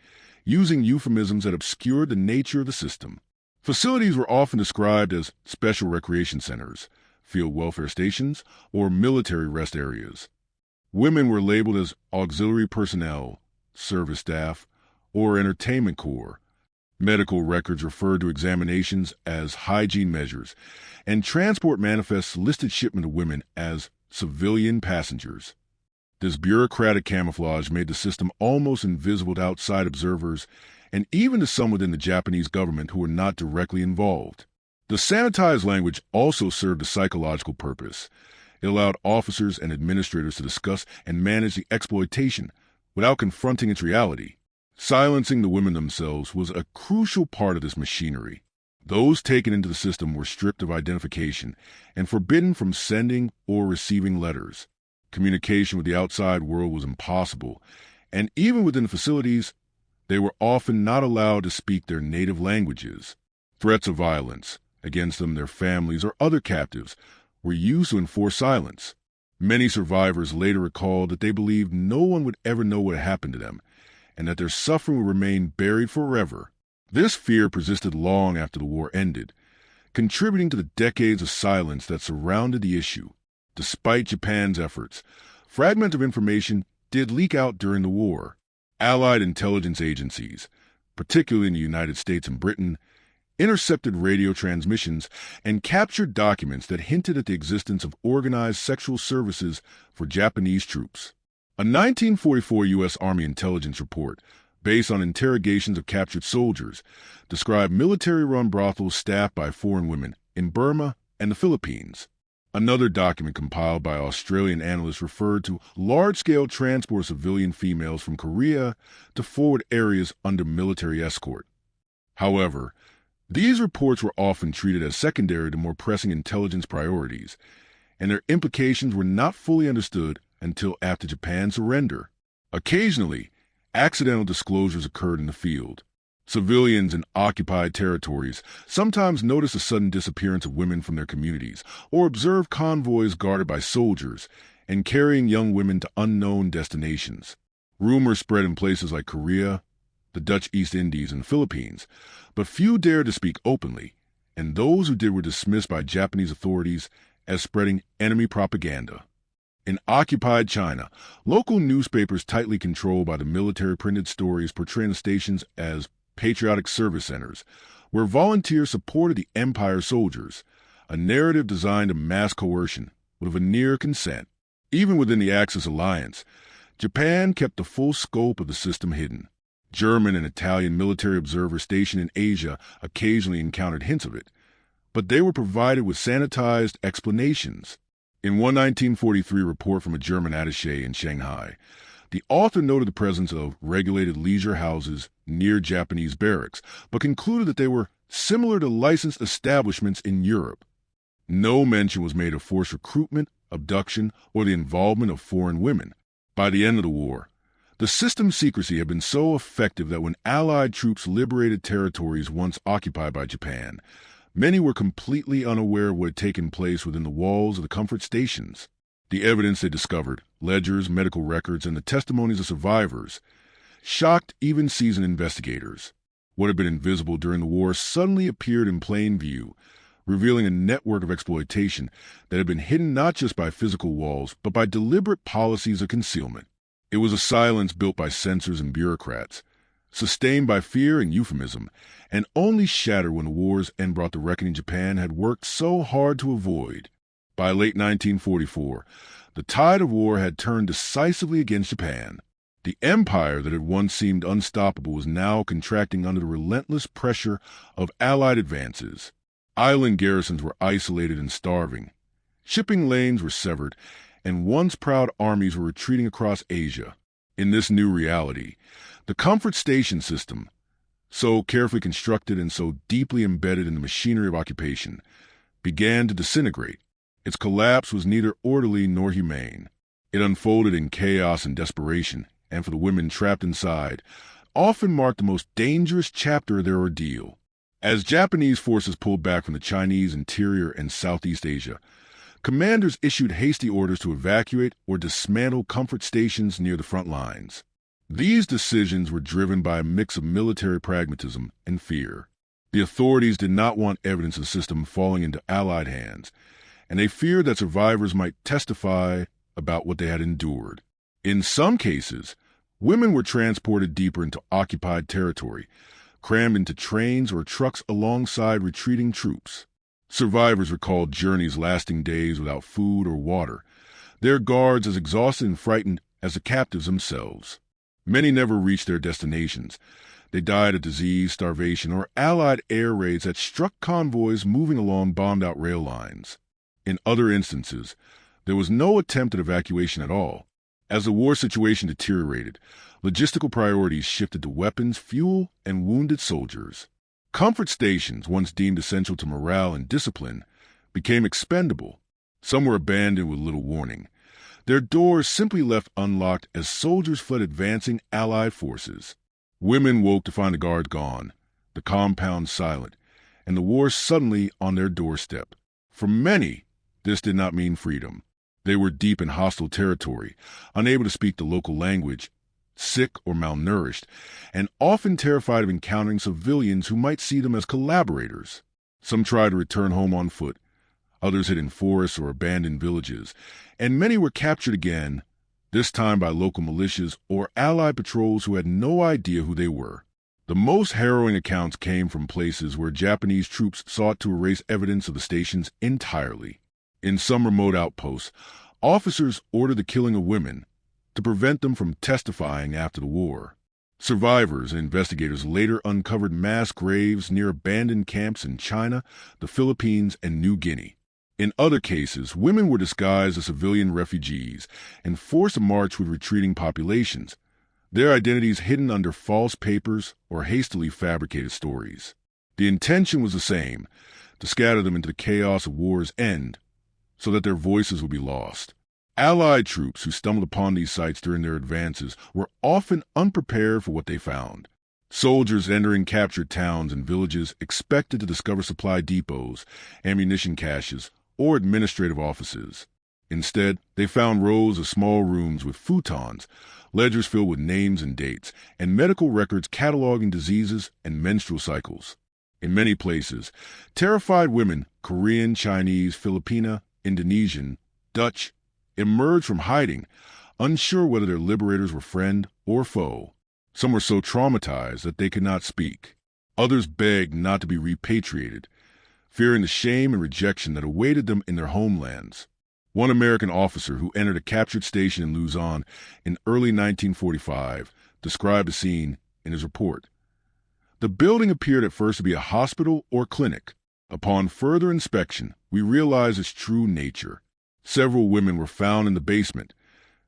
A: using euphemisms that obscured the nature of the system. Facilities were often described as special recreation centers, field welfare stations, or military rest areas. Women were labeled as auxiliary personnel, service staff, or entertainment corps. Medical records referred to examinations as hygiene measures, and transport manifests listed shipment of women as civilian passengers. This bureaucratic camouflage made the system almost invisible to outside observers and even to some within the Japanese government who were not directly involved. The sanitized language also served a psychological purpose. It allowed officers and administrators to discuss and manage the exploitation without confronting its reality. Silencing the women themselves was a crucial part of this machinery. Those taken into the system were stripped of identification and forbidden from sending or receiving letters. Communication with the outside world was impossible, and even within the facilities, they were often not allowed to speak their native languages. Threats of violence against them, their families, or other captives were used to enforce silence. Many survivors later recalled that they believed no one would ever know what had happened to them, and that their suffering would remain buried forever. This fear persisted long after the war ended, contributing to the decades of silence that surrounded the issue. Despite Japan's efforts, fragments of information did leak out during the war. Allied intelligence agencies, particularly in the United States and Britain, intercepted radio transmissions and captured documents that hinted at the existence of organized sexual services for Japanese troops. A 1944 U.S. Army intelligence report, based on interrogations of captured soldiers, described military-run brothels staffed by foreign women in Burma and the Philippines. Another document compiled by Australian analysts referred to large-scale transport of civilian females from Korea to forward areas under military escort. However, these reports were often treated as secondary to more pressing intelligence priorities, and their implications were not fully understood until after Japan's surrender. Occasionally, accidental disclosures occurred in the field. Civilians in occupied territories sometimes noticed the sudden disappearance of women from their communities or observed convoys guarded by soldiers and carrying young women to unknown destinations. Rumors spread in places like Korea, the Dutch East Indies, and the Philippines, but few dared to speak openly, and those who did were dismissed by Japanese authorities as spreading enemy propaganda. In occupied China, local newspapers tightly controlled by the military printed stories portraying the stations as patriotic service centers, where volunteers supported the Empire soldiers, a narrative designed to mask coercion with a veneer of consent. Even within the Axis alliance, Japan kept the full scope of the system hidden. German and Italian military observers stationed in Asia occasionally encountered hints of it, but they were provided with sanitized explanations. In one 1943 report from a German attaché in Shanghai, the author noted the presence of regulated leisure houses near Japanese barracks, but concluded that they were similar to licensed establishments in Europe. No mention was made of forced recruitment, abduction, or the involvement of foreign women. By the end of the war, the system's secrecy had been so effective that when Allied troops liberated territories once occupied by Japan, many were completely unaware of what had taken place within the walls of the comfort stations. The evidence they discovered, ledgers, medical records, and the testimonies of survivors, shocked even seasoned investigators. What had been invisible during the war suddenly appeared in plain view, revealing a network of exploitation that had been hidden not just by physical walls, but by deliberate policies of concealment. It was a silence built by censors and bureaucrats, sustained by fear and euphemism, and only shattered when the war's end brought the reckoning Japan had worked so hard to avoid. By late 1944, the tide of war had turned decisively against Japan. The empire that had once seemed unstoppable was now contracting under the relentless pressure of Allied advances. Island garrisons were isolated and starving. Shipping lanes were severed, and once proud armies were retreating across Asia. In this new reality, the comfort station system, so carefully constructed and so deeply embedded in the machinery of occupation, began to disintegrate. Its collapse was neither orderly nor humane. It unfolded in chaos and desperation, and for the women trapped inside, often marked the most dangerous chapter of their ordeal. As Japanese forces pulled back from the Chinese interior and Southeast Asia, commanders issued hasty orders to evacuate or dismantle comfort stations near the front lines. These decisions were driven by a mix of military pragmatism and fear. The authorities did not want evidence of the system falling into Allied hands, and they feared that survivors might testify about what they had endured. In some cases, women were transported deeper into occupied territory, crammed into trains or trucks alongside retreating troops. Survivors recalled journeys lasting days without food or water, their guards as exhausted and frightened as the captives themselves. Many never reached their destinations. They died of disease, starvation, or Allied air raids that struck convoys moving along bombed-out rail lines. In other instances, there was no attempt at evacuation at all. As the war situation deteriorated, logistical priorities shifted to weapons, fuel, and wounded soldiers. Comfort stations, once deemed essential to morale and discipline, became expendable. Some were abandoned with little warning, their doors simply left unlocked as soldiers fled advancing Allied forces. Women woke to find the guards gone, the compound silent, and the war suddenly on their doorstep. For many, this did not mean freedom. They were deep in hostile territory, unable to speak the local language, sick or malnourished, and often terrified of encountering civilians who might see them as collaborators. Some tried to return home on foot, others hid in forests or abandoned villages, and many were captured again, this time by local militias or Allied patrols who had no idea who they were. The most harrowing accounts came from places where Japanese troops sought to erase evidence of the stations entirely. In some remote outposts, officers ordered the killing of women to prevent them from testifying after the war. Survivors and investigators later uncovered mass graves near abandoned camps in China, the Philippines, and New Guinea. In other cases, women were disguised as civilian refugees and forced to march with retreating populations, their identities hidden under false papers or hastily fabricated stories. The intention was the same, to scatter them into the chaos of war's end, so that their voices would be lost. Allied troops who stumbled upon these sites during their advances were often unprepared for what they found. Soldiers entering captured towns and villages expected to discover supply depots, ammunition caches, or administrative offices. Instead, they found rows of small rooms with futons, ledgers filled with names and dates, and medical records cataloging diseases and menstrual cycles. In many places, terrified women, Korean, Chinese, Filipina, Indonesian, Dutch, emerged from hiding, unsure whether their liberators were friend or foe. Some were so traumatized that they could not speak. Others begged not to be repatriated, fearing the shame and rejection that awaited them in their homelands. One American officer who entered a captured station in Luzon in early 1945 described the scene in his report. The building appeared at first to be a hospital or clinic. Upon further inspection, we realized its true nature. Several women were found in the basement,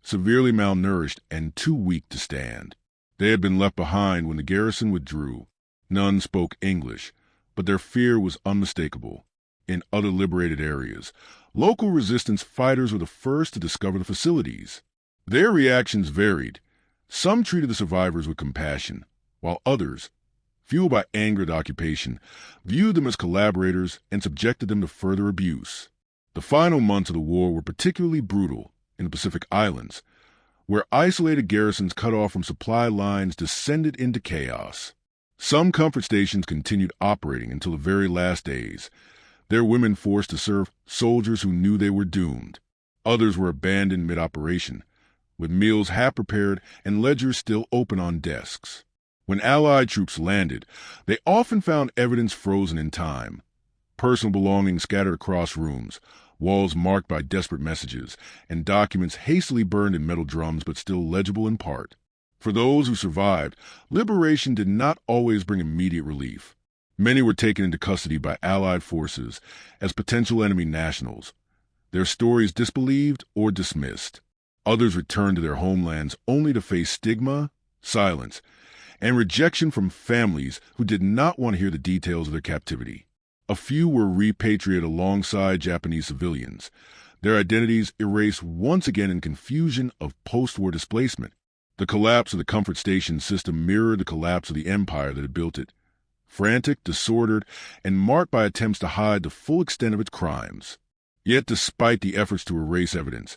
A: severely malnourished and too weak to stand. They had been left behind when the garrison withdrew. None spoke English, but their fear was unmistakable. In other liberated areas, local resistance fighters were the first to discover the facilities. Their reactions varied. Some treated the survivors with compassion, while others, fueled by anger at the occupation, viewed them as collaborators and subjected them to further abuse. The final months of the war were particularly brutal in the Pacific Islands, where isolated garrisons cut off from supply lines descended into chaos. Some comfort stations continued operating until the very last days, their women forced to serve soldiers who knew they were doomed. Others were abandoned mid-operation, with meals half-prepared and ledgers still open on desks. When Allied troops landed, they often found evidence frozen in time. Personal belongings scattered across rooms, walls marked by desperate messages, and documents hastily burned in metal drums but still legible in part. For those who survived, liberation did not always bring immediate relief. Many were taken into custody by Allied forces as potential enemy nationals, their stories disbelieved or dismissed. Others returned to their homelands only to face stigma, silence, and rejection from families who did not want to hear the details of their captivity. A few were repatriated alongside Japanese civilians, their identities erased once again in confusion of post-war displacement. The collapse of the comfort station system mirrored the collapse of the empire that had built it, frantic, disordered, and marked by attempts to hide the full extent of its crimes. Yet despite the efforts to erase evidence,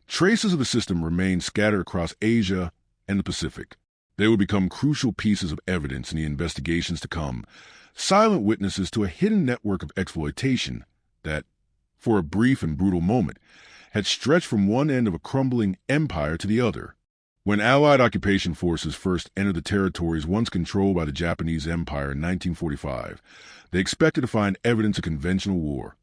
A: traces of the system remained scattered across Asia and the Pacific. They would become crucial pieces of evidence in the investigations to come, silent witnesses to a hidden network of exploitation that, for a brief and brutal moment, had stretched from one end of a crumbling empire to the other. When Allied occupation forces first entered the territories once controlled by the Japanese Empire in 1945, they expected to find evidence of conventional war.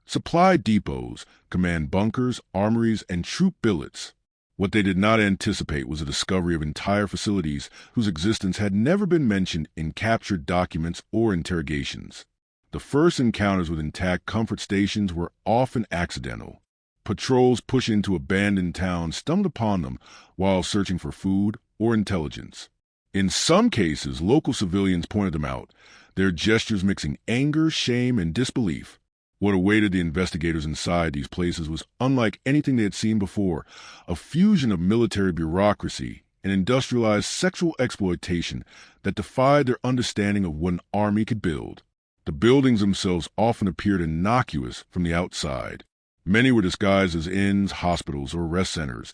A: Supply depots, command bunkers, armories, and troop billets. What they did not anticipate was the discovery of entire facilities whose existence had never been mentioned in captured documents or interrogations. The first encounters with intact comfort stations were often accidental. Patrols pushing into abandoned towns stumbled upon them while searching for food or intelligence. In some cases, local civilians pointed them out, their gestures mixing anger, shame, and disbelief. What awaited the investigators inside these places was unlike anything they had seen before, a fusion of military bureaucracy and industrialized sexual exploitation that defied their understanding of what an army could build. The buildings themselves often appeared innocuous from the outside. Many were disguised as inns, hospitals, or rest centers,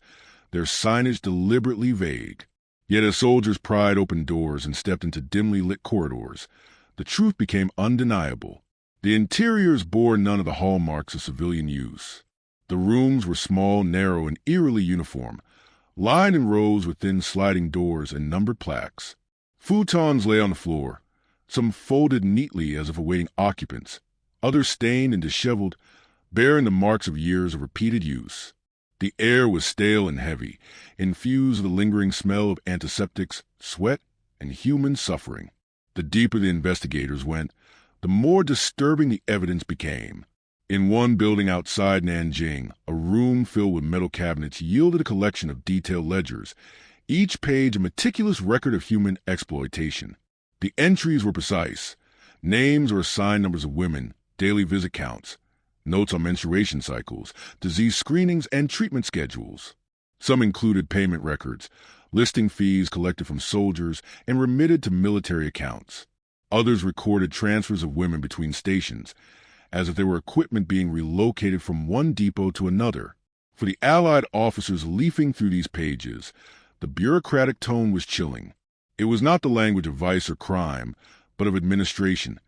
A: their signage deliberately vague. Yet as soldiers pried open doors and stepped into dimly lit corridors, the truth became undeniable. The interiors bore none of the hallmarks of civilian use. The rooms were small, narrow, and eerily uniform, lined in rows with thin sliding doors and numbered plaques. Futons lay on the floor, some folded neatly as if awaiting occupants, others stained and disheveled, bearing the marks of years of repeated use. The air was stale and heavy, infused with the lingering smell of antiseptics, sweat, and human suffering. The deeper the investigators went, the more disturbing the evidence became. In one building outside Nanjing, a room filled with metal cabinets yielded a collection of detailed ledgers, each page a meticulous record of human exploitation. The entries were precise, names or assigned numbers of women, daily visit counts, notes on menstruation cycles, disease screenings, and treatment schedules. Some included payment records, listing fees collected from soldiers and remitted to military accounts. Others recorded transfers of women between stations, as if there were equipment being relocated from one depot to another. For the Allied officers leafing through these pages, The bureaucratic tone was chilling. It was not the language of vice or crime, but of administration,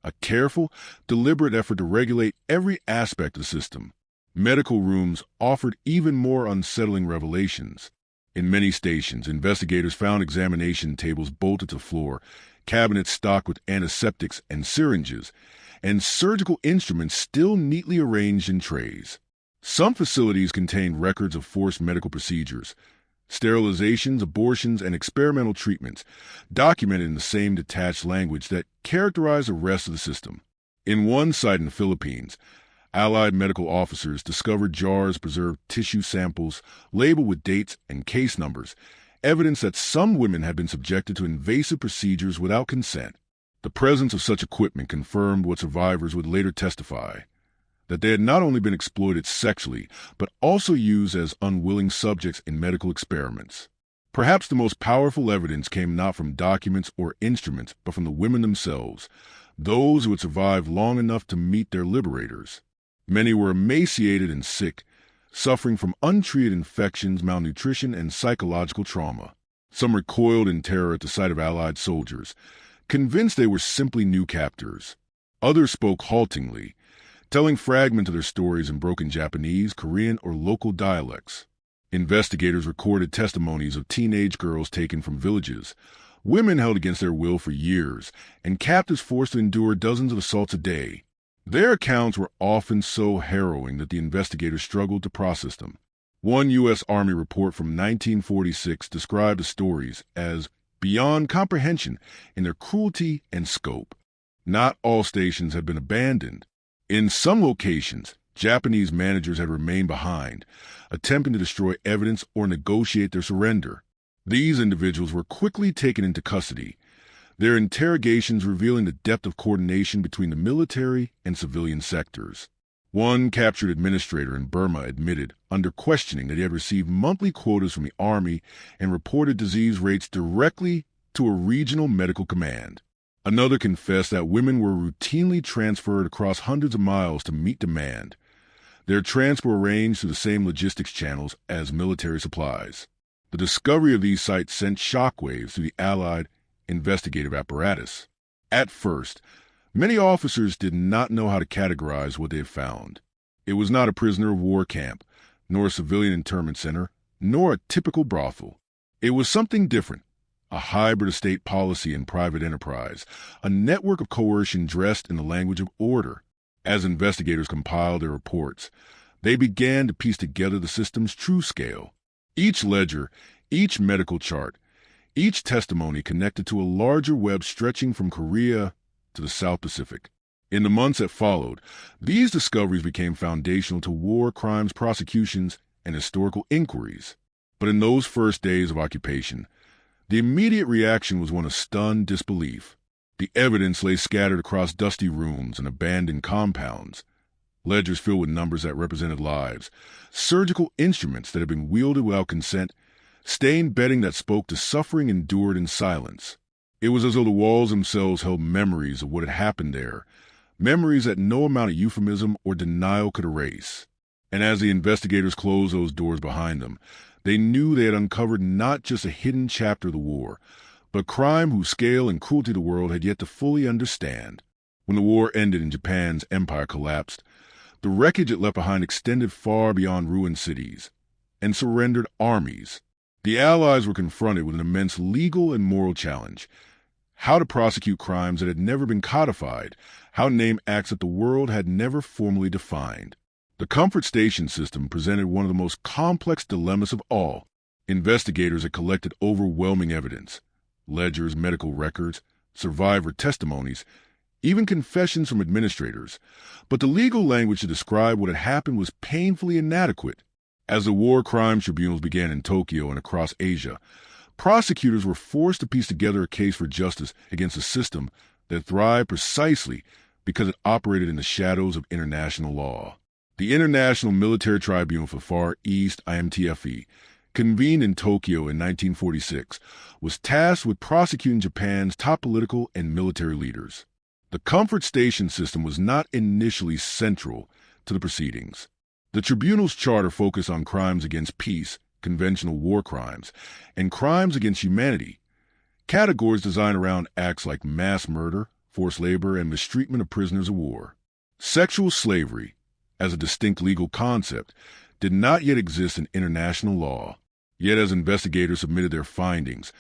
A: a careful, deliberate effort to regulate every aspect of the system. Medical rooms offered even more unsettling revelations. In many stations, investigators found examination tables bolted to the floor, cabinets stocked with antiseptics and syringes, and surgical instruments still neatly arranged in trays. Some facilities contained records of forced medical procedures, sterilizations, abortions, and experimental treatments, documented in the same detached language that characterized the rest of the system. In one site in the Philippines, Allied medical officers discovered jars of preserved tissue samples labeled with dates and case numbers, evidence that some women had been subjected to invasive procedures without consent. The presence of such equipment confirmed what survivors would later testify, that they had not only been exploited sexually, but also used as unwilling subjects in medical experiments. Perhaps the most powerful evidence came not from documents or instruments, but from the women themselves, those who had survived long enough to meet their liberators. Many were emaciated and sick, suffering from untreated infections, malnutrition, and psychological trauma. Some recoiled in terror at the sight of Allied soldiers, convinced they were simply new captors. Others spoke haltingly, telling fragments of their stories in broken Japanese, Korean, or local dialects. Investigators recorded testimonies of teenage girls taken from villages, women held against their will for years, and captives forced to endure dozens of assaults a day. Their accounts were often so harrowing that the investigators struggled to process them. One U.S. Army report from 1946 described the stories as beyond comprehension in their cruelty and scope. Not all stations had been abandoned. In some locations, Japanese managers had remained behind, attempting to destroy evidence or negotiate their surrender. These individuals were quickly taken into custody, their interrogations revealing the depth of coordination between the military and civilian sectors. One captured administrator in Burma admitted, under questioning, that he had received monthly quotas from the Army and reported disease rates directly to a regional medical command. Another confessed that women were routinely transferred across hundreds of miles to meet demand, their transfer arranged through the same logistics channels as military supplies. The discovery of these sites sent shockwaves through the Allied investigative apparatus. At first, many officers did not know how to categorize what they had found. It was not a prisoner of war camp, nor a civilian internment center, nor a typical brothel. It was something different, a hybrid of state policy and private enterprise, a network of coercion dressed in the language of order. As investigators compiled their reports, they began to piece together the system's true scale. Each ledger, each medical chart, each testimony connected to a larger web stretching from Korea to the South Pacific. In the months that followed, these discoveries became foundational to war crimes prosecutions and historical inquiries. But in those first days of occupation, the immediate reaction was one of stunned disbelief. The evidence lay scattered across dusty rooms and abandoned compounds, ledgers filled with numbers that represented lives, surgical instruments that had been wielded without consent, stained bedding that spoke to suffering endured in silence. It was as though the walls themselves held memories of what had happened there, memories that no amount of euphemism or denial could erase. And as the investigators closed those doors behind them, they knew they had uncovered not just a hidden chapter of the war, but crime whose scale and cruelty the world had yet to fully understand. When the war ended and Japan's empire collapsed, the wreckage it left behind extended far beyond ruined cities and surrendered armies. The Allies were confronted with an immense legal and moral challenge: how to prosecute crimes that had never been codified, how to name acts that the world had never formally defined. The comfort station system presented one of the most complex dilemmas of all. Investigators had collected overwhelming evidence: ledgers, medical records, survivor testimonies, even confessions from administrators. But the legal language to describe what had happened was painfully inadequate. As the war crimes tribunals began in Tokyo and across Asia, prosecutors were forced to piece together a case for justice against a system that thrived precisely because it operated in the shadows of international law. The International Military Tribunal for Far East, IMTFE, convened in Tokyo in 1946, was tasked with prosecuting Japan's top political and military leaders. The comfort station system was not initially central to the proceedings. The tribunal's charter focused on crimes against peace conventional war crimes, and crimes against humanity, categories designed around acts like mass murder, forced labor, and mistreatment of prisoners of war. Sexual slavery, as a distinct legal concept, did not yet exist in international law. Yet as investigators submitted their findings,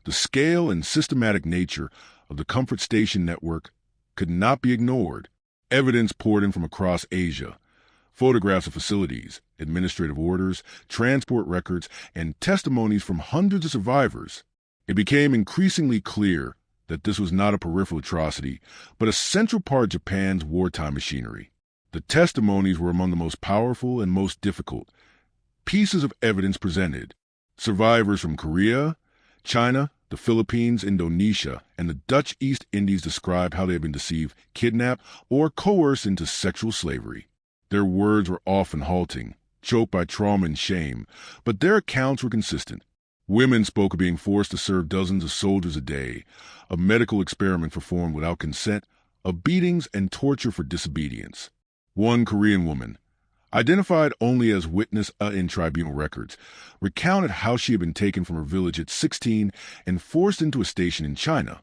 A: the scale and systematic nature of the Comfort Station network could not be ignored. Evidence poured in from across Asia. Photographs of facilities, administrative orders, transport records, and testimonies from hundreds of survivors. It became increasingly clear that this was not a peripheral atrocity, but a central part of Japan's wartime machinery. The testimonies were among the most powerful and most difficult pieces of evidence presented. Survivors from Korea, China, the Philippines, Indonesia, and the Dutch East Indies described how they had been deceived, kidnapped, or coerced into sexual slavery. Their words were often halting, choked by trauma and shame, but their accounts were consistent. Women spoke of being forced to serve dozens of soldiers a day, of medical experiments performed without consent, of beatings and torture for disobedience. One Korean woman, identified only as witness in tribunal records, recounted how she had been taken from her village at 16 and forced into a station in China,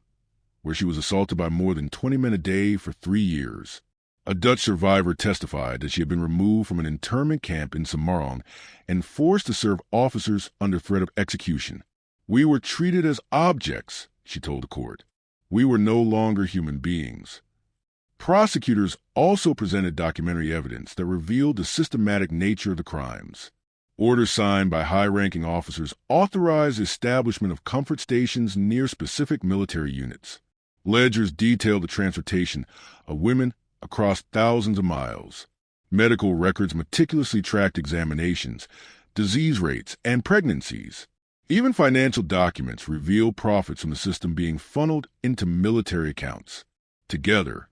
A: where she was assaulted by more than 20 men a day for 3 years. A Dutch survivor testified that she had been removed from an internment camp in Semarang and forced to serve officers under threat of execution. "We were treated as objects," she told the court. "We were no longer human beings." Prosecutors also presented documentary evidence that revealed the systematic nature of the crimes. Orders signed by high-ranking officers authorized the establishment of comfort stations near specific military units. Ledgers detailed the transportation of women across thousands of miles. Medical records meticulously tracked examinations, disease rates, and pregnancies. Even financial documents revealed profits from the system being funneled into military accounts. Together,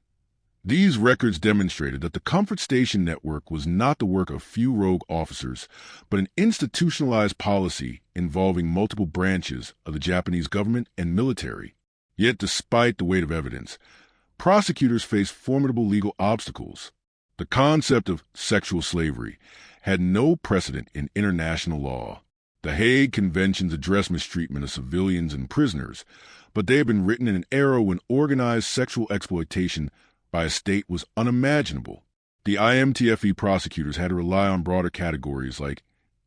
A: these records demonstrated that the Comfort Station network was not the work of few rogue officers, but an institutionalized policy involving multiple branches of the Japanese government and military. Yet despite the weight of evidence, prosecutors faced formidable legal obstacles. The concept of sexual slavery had no precedent in international law. The Hague Conventions address mistreatment of civilians and prisoners, but they had been written in an era when organized sexual exploitation by a state was unimaginable. The IMTFE prosecutors had to rely on broader categories like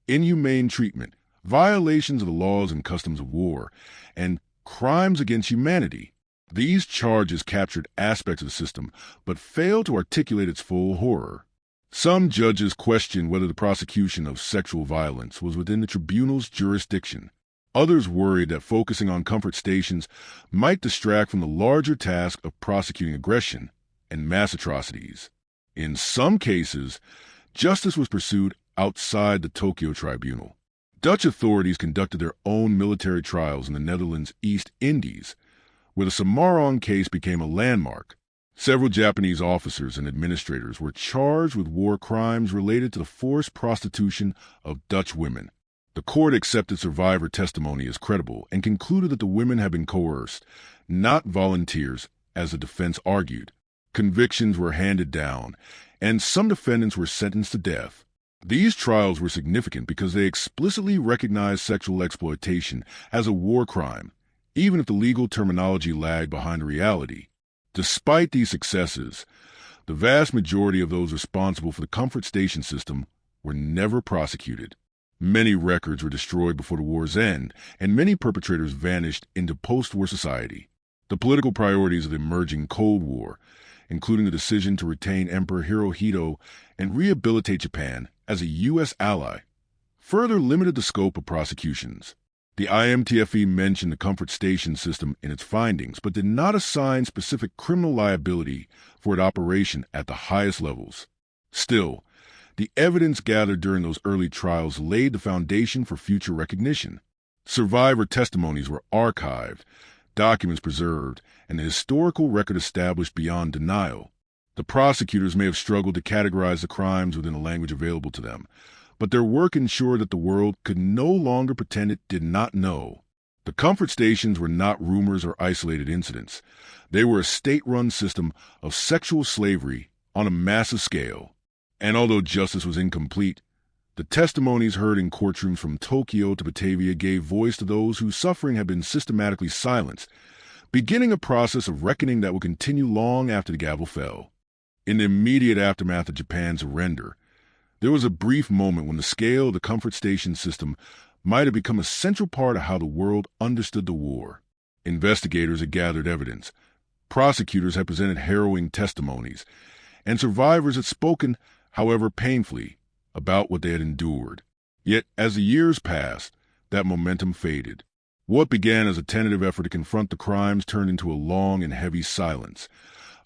A: inhumane treatment, violations of the laws and customs of war, and crimes against humanity. These charges captured aspects of the system, but failed to articulate its full horror. Some judges questioned whether the prosecution of sexual violence was within the tribunal's jurisdiction. Others worried that focusing on comfort stations might distract from the larger task of prosecuting aggression and mass atrocities. In some cases, justice was pursued outside the Tokyo tribunal. Dutch authorities conducted their own military trials in the Netherlands' East Indies, where the Semarang case became a landmark. Several Japanese officers and administrators were charged with war crimes related to the forced prostitution of Dutch women. The court accepted survivor testimony as credible and concluded that the women had been coerced, not volunteers, as the defense argued. Convictions were handed down, and some defendants were sentenced to death. These trials were significant because they explicitly recognized sexual exploitation as a war crime, even if the legal terminology lagged behind the reality. Despite these successes, the vast majority of those responsible for the comfort station system were never prosecuted. Many records were destroyed before the war's end, and many perpetrators vanished into post-war society. The political priorities of the emerging Cold War, including the decision to retain Emperor Hirohito and rehabilitate Japan as a U.S. ally, further limited the scope of prosecutions. The IMTFE mentioned the comfort station system in its findings, but did not assign specific criminal liability for its operation at the highest levels. Still, the evidence gathered during those early trials laid the foundation for future recognition. Survivor testimonies were archived, documents preserved, and a historical record established beyond denial. The prosecutors may have struggled to categorize the crimes within the language available to them, but their work ensured that the world could no longer pretend it did not know. The comfort stations were not rumors or isolated incidents. They were a state-run system of sexual slavery on a massive scale. And although justice was incomplete, The testimonies heard in courtrooms from Tokyo to Batavia gave voice to those whose suffering had been systematically silenced, beginning a process of reckoning that would continue long after the gavel fell. In the immediate aftermath of Japan's surrender, there was a brief moment when the scale of the comfort station system might have become a central part of how the world understood the war. Investigators had gathered evidence, prosecutors had presented harrowing testimonies, and survivors had spoken, however painfully, about what they had endured. Yet, as the years passed, that momentum faded. What began as a tentative effort to confront the crimes turned into a long and heavy silence,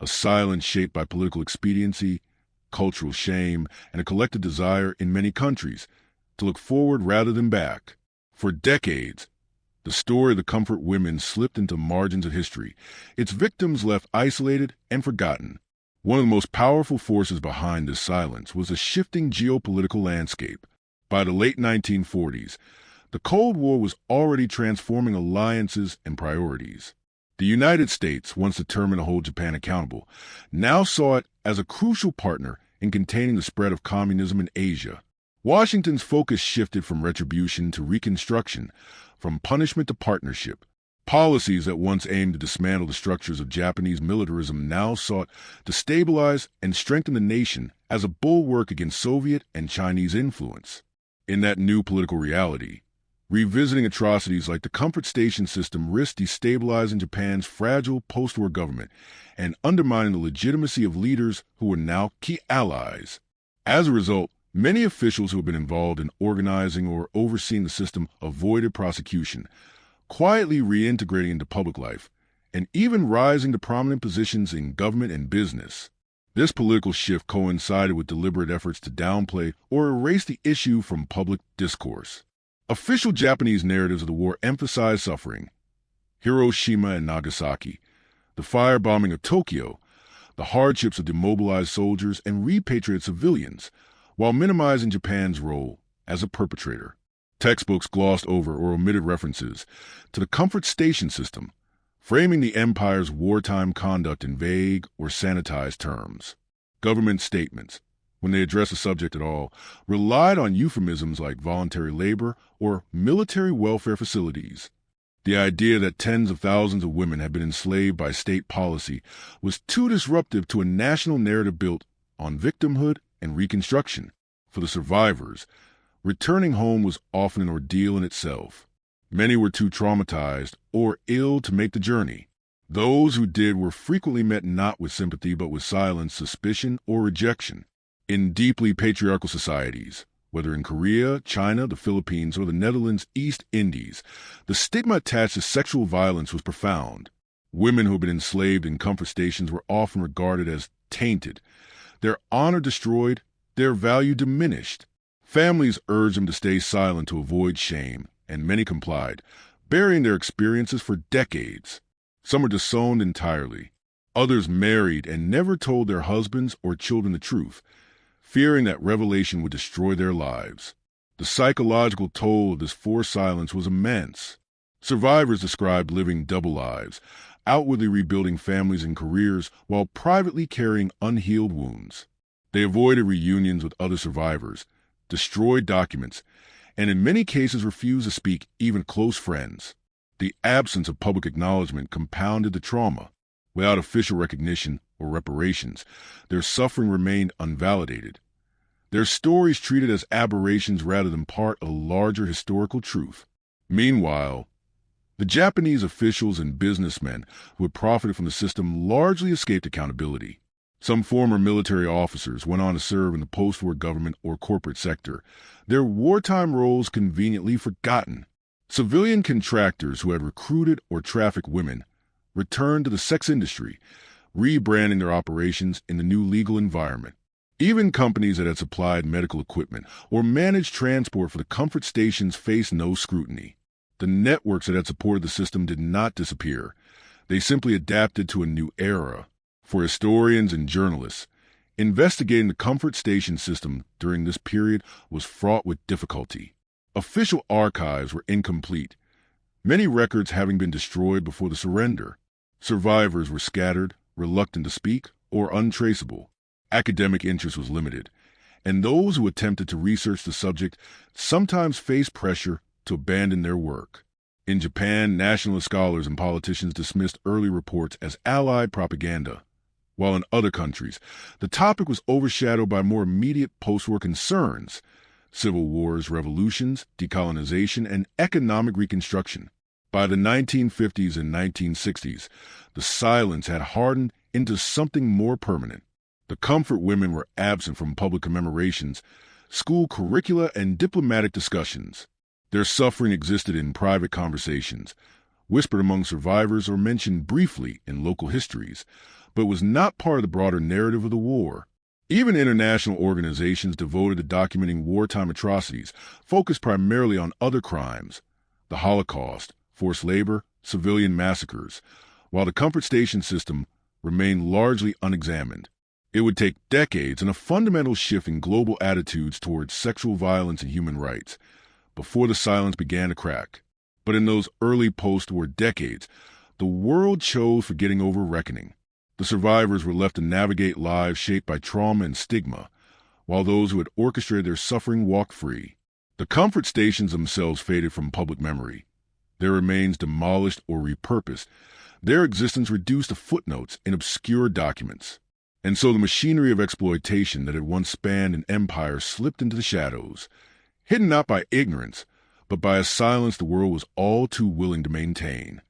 A: a silence shaped by political expediency, cultural shame, and a collective desire in many countries to look forward rather than back. For decades, the story of the comfort women slipped into margins of history, its victims left isolated and forgotten. One of the most powerful forces behind this silence was the shifting geopolitical landscape. By the late 1940s, the Cold War was already transforming alliances and priorities. The United States, once determined to hold Japan accountable, now saw it as a crucial partner in containing the spread of communism in Asia. Washington's focus shifted from retribution to reconstruction, from punishment to partnership. Policies that once aimed to dismantle the structures of Japanese militarism now sought to stabilize and strengthen the nation as a bulwark against Soviet and Chinese influence. In that new political reality, revisiting atrocities like the comfort station system risked destabilizing Japan's fragile post-war government and undermining the legitimacy of leaders who were now key allies. As a result, many officials who had been involved in organizing or overseeing the system avoided prosecution, quietly reintegrating into public life, and even rising to prominent positions in government and business. This political shift coincided with deliberate efforts to downplay or erase the issue from public discourse. Official Japanese narratives of the war emphasized suffering: Hiroshima and Nagasaki, the firebombing of Tokyo, the hardships of demobilized soldiers and repatriated civilians, while minimizing Japan's role as a perpetrator. Textbooks glossed over or omitted references to the comfort station system, framing the empire's wartime conduct in vague or sanitized terms. Government statements, when they addressed the subject at all, relied on euphemisms like voluntary labor or military welfare facilities. The idea that tens of thousands of women had been enslaved by state policy was too disruptive to a national narrative built on victimhood and reconstruction. For the survivors, returning home was often an ordeal in itself. Many were too traumatized or ill to make the journey. Those who did were frequently met not with sympathy but with silence, suspicion, or rejection. In deeply patriarchal societies, whether in Korea, China, the Philippines, or the Netherlands' East Indies, the stigma attached to sexual violence was profound. Women who had been enslaved in comfort stations were often regarded as tainted, their honor destroyed, their value diminished. Families urged them to stay silent to avoid shame, and many complied, burying their experiences for decades. Some were disowned entirely. Others married and never told their husbands or children the truth, fearing that revelation would destroy their lives. The psychological toll of this forced silence was immense. Survivors described living double lives, outwardly rebuilding families and careers while privately carrying unhealed wounds. They avoided reunions with other survivors, destroyed documents, and in many cases refused to speak even close friends. The absence of public acknowledgement compounded the trauma. Without official recognition or reparations, their suffering remained unvalidated. Their stories treated as aberrations rather than part of a larger historical truth. Meanwhile, the Japanese officials and businessmen who had profited from the system largely escaped accountability. Some former military officers went on to serve in the post-war government or corporate sector, their wartime roles conveniently forgotten. Civilian contractors who had recruited or trafficked women returned to the sex industry, rebranding their operations in the new legal environment. Even companies that had supplied medical equipment or managed transport for the comfort stations faced no scrutiny. The networks that had supported the system did not disappear. They simply adapted to a new era. For historians and journalists, investigating the comfort station system during this period was fraught with difficulty. Official archives were incomplete, many records having been destroyed before the surrender. Survivors were scattered, reluctant to speak, or untraceable. Academic interest was limited, and those who attempted to research the subject sometimes faced pressure to abandon their work. In Japan, nationalist scholars and politicians dismissed early reports as Allied propaganda, while in other countries, the topic was overshadowed by more immediate post-war concerns: civil wars, revolutions, decolonization, and economic reconstruction. By the 1950s and 1960s, the silence had hardened into something more permanent. The comfort women were absent from public commemorations, school curricula, and diplomatic discussions. Their suffering existed in private conversations, whispered among survivors or mentioned briefly in local histories, but was not part of the broader narrative of the war. Even international organizations devoted to documenting wartime atrocities focused primarily on other crimes: the Holocaust, forced labor, civilian massacres, while the comfort station system remained largely unexamined. It would take decades and a fundamental shift in global attitudes towards sexual violence and human rights before the silence began to crack. But in those early post-war decades, the world chose for getting over reckoning. The survivors were left to navigate lives shaped by trauma and stigma, while those who had orchestrated their suffering walked free. The comfort stations themselves faded from public memory, their remains demolished or repurposed, their existence reduced to footnotes in obscure documents. And so the machinery of exploitation that had once spanned an empire slipped into the shadows, hidden not by ignorance, but by a silence the world was all too willing to maintain.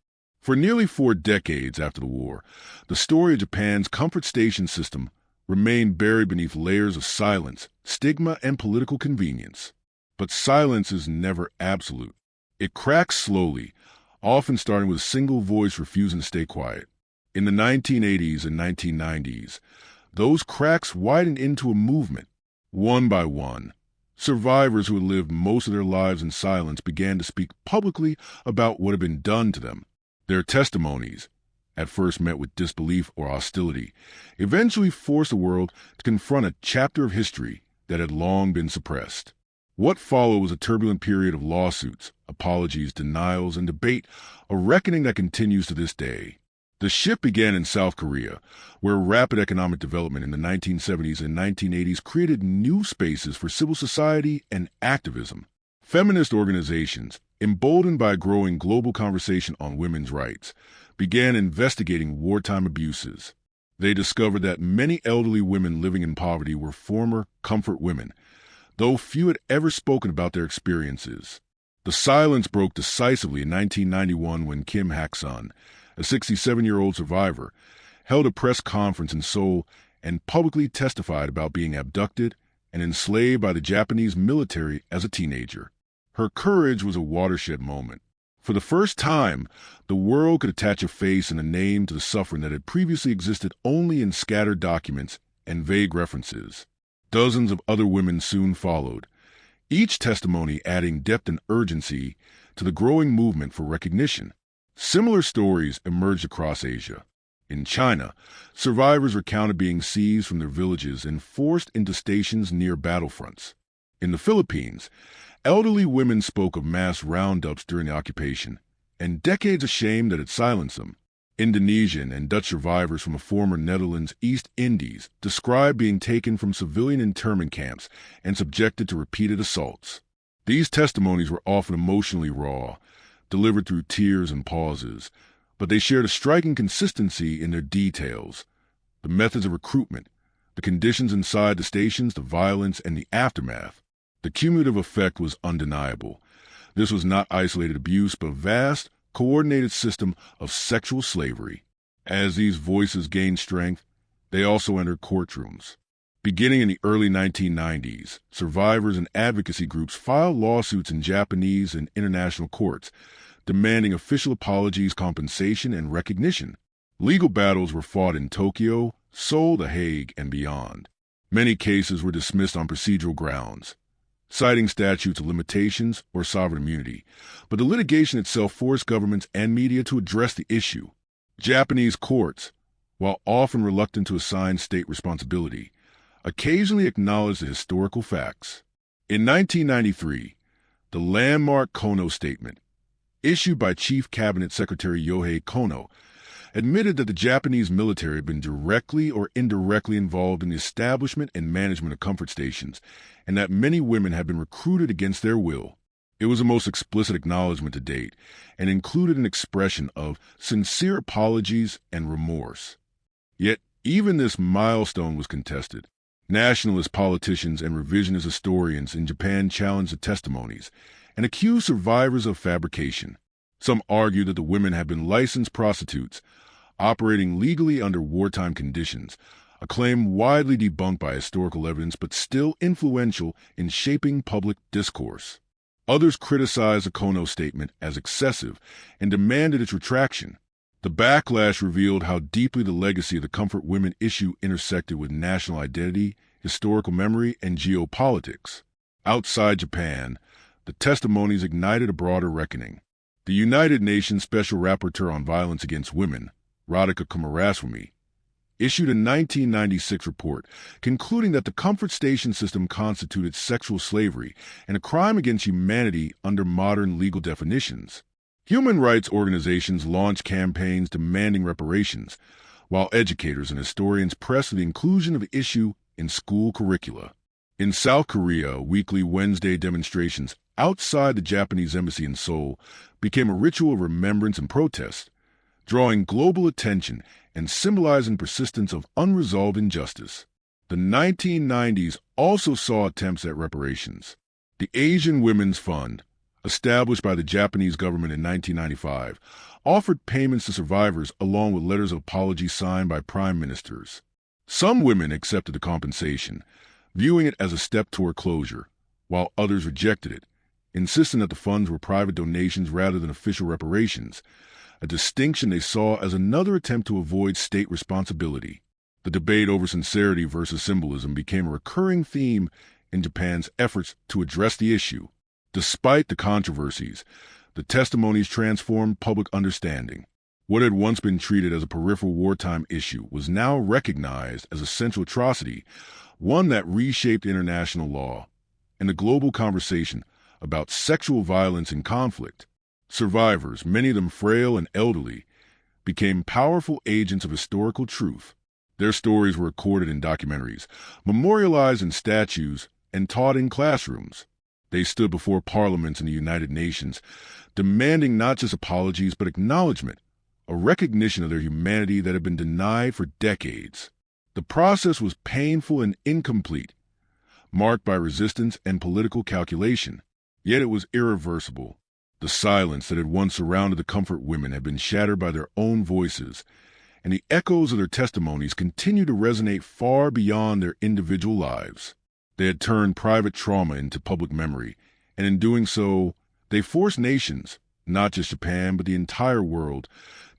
A: For nearly 4 decades after the war, the story of Japan's comfort station system remained buried beneath layers of silence, stigma, and political convenience. But silence is never absolute. It cracks slowly, often starting with a single voice refusing to stay quiet. In the 1980s and 1990s, those cracks widened into a movement. One by one, survivors who had lived most of their lives in silence began to speak publicly about what had been done to them. Their testimonies, at first met with disbelief or hostility, eventually forced the world to confront a chapter of history that had long been suppressed. What followed was a turbulent period of lawsuits, apologies, denials, and debate, a reckoning that continues to this day. The shift began in South Korea, where rapid economic development in the 1970s and 1980s created new spaces for civil society and activism. Feminist organizations, emboldened by a growing global conversation on women's rights, began investigating wartime abuses. They discovered that many elderly women living in poverty were former comfort women, though few had ever spoken about their experiences. The silence broke decisively in 1991 when Kim Hak-sun, a 67-year-old survivor, held a press conference in Seoul and publicly testified about being abducted and enslaved by the Japanese military as a teenager. Her courage was a watershed moment. For the first time, the world could attach a face and a name to the suffering that had previously existed only in scattered documents and vague references. Dozens of other women soon followed, each testimony adding depth and urgency to the growing movement for recognition. Similar stories emerged across Asia. In China, survivors recounted being seized from their villages and forced into stations near battlefronts. In the Philippines, elderly women spoke of mass roundups during the occupation, and decades of shame that had silenced them. Indonesian and Dutch survivors from a former Netherlands East Indies described being taken from civilian internment camps and subjected to repeated assaults. These testimonies were often emotionally raw, delivered through tears and pauses, but they shared a striking consistency in their details: the methods of recruitment, the conditions inside the stations, the violence, and the aftermath. The cumulative effect was undeniable. This was not isolated abuse, but a vast, coordinated system of sexual slavery. As these voices gained strength, they also entered courtrooms. Beginning in the early 1990s, survivors and advocacy groups filed lawsuits in Japanese and international courts, demanding official apologies, compensation, and recognition. Legal battles were fought in Tokyo, Seoul, The Hague, and beyond. Many cases were dismissed on procedural grounds, citing statutes of limitations or sovereign immunity, but the litigation itself forced governments and media to address the issue. Japanese courts, while often reluctant to assign state responsibility, occasionally acknowledged the historical facts. In 1993, the landmark Kono Statement, issued by Chief Cabinet Secretary Yohei Kono, admitted that the Japanese military had been directly or indirectly involved in the establishment and management of comfort stations, and that many women had been recruited against their will. It was the most explicit acknowledgement to date, and included an expression of sincere apologies and remorse. Yet, even this milestone was contested. Nationalist politicians and revisionist historians in Japan challenged the testimonies and accused survivors of fabrication. Some argued that the women had been licensed prostitutes, operating legally under wartime conditions, a claim widely debunked by historical evidence but still influential in shaping public discourse. Others criticized the Kono statement as excessive and demanded its retraction. The backlash revealed how deeply the legacy of the comfort women issue intersected with national identity, historical memory, and geopolitics. Outside Japan, the testimonies ignited a broader reckoning. The United Nations Special Rapporteur on Violence Against Women, Radhika Kumaraswamy, issued a 1996 report concluding that the comfort station system constituted sexual slavery and a crime against humanity under modern legal definitions. Human rights organizations launched campaigns demanding reparations, while educators and historians pressed for the inclusion of the issue in school curricula. In South Korea, weekly Wednesday demonstrations outside the Japanese embassy in Seoul became a ritual of remembrance and protest, drawing global attention and symbolizing persistence of unresolved injustice. The 1990s also saw attempts at reparations. The Asian Women's Fund, established by the Japanese government in 1995, offered payments to survivors along with letters of apology signed by prime ministers. Some women accepted the compensation, viewing it as a step toward closure, while others rejected it, insisting that the funds were private donations rather than official reparations, a distinction they saw as another attempt to avoid state responsibility. The debate over sincerity versus symbolism became a recurring theme in Japan's efforts to address the issue. Despite the controversies, the testimonies transformed public understanding. What had once been treated as a peripheral wartime issue was now recognized as a central atrocity, one that reshaped international law and the global conversation about sexual violence and conflict. Survivors, many of them frail and elderly, became powerful agents of historical truth. Their stories were recorded in documentaries, memorialized in statues, and taught in classrooms. They stood before parliaments in the United Nations, demanding not just apologies but acknowledgement, a recognition of their humanity that had been denied for decades. The process was painful and incomplete, marked by resistance and political calculation. Yet it was irreversible. The silence that had once surrounded the comfort women had been shattered by their own voices, and the echoes of their testimonies continued to resonate far beyond their individual lives. They had turned private trauma into public memory, and in doing so, they forced nations, not just Japan but the entire world,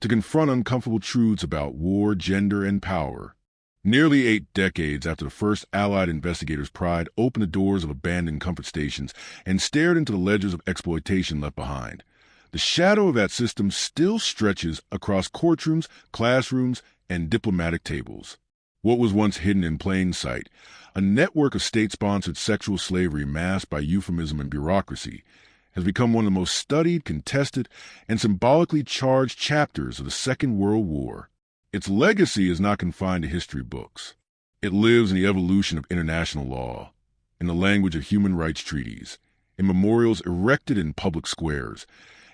A: to confront uncomfortable truths about war, gender, and power. Nearly 8 decades after the first Allied investigators pried open the doors of abandoned comfort stations and stared into the ledgers of exploitation left behind, the shadow of that system still stretches across courtrooms, classrooms, and diplomatic tables. What was once hidden in plain sight, a network of state-sponsored sexual slavery masked by euphemism and bureaucracy, has become one of the most studied, contested, and symbolically charged chapters of the Second World War. Its legacy is not confined to history books. It lives in the evolution of international law, in the language of human rights treaties, in memorials erected in public squares,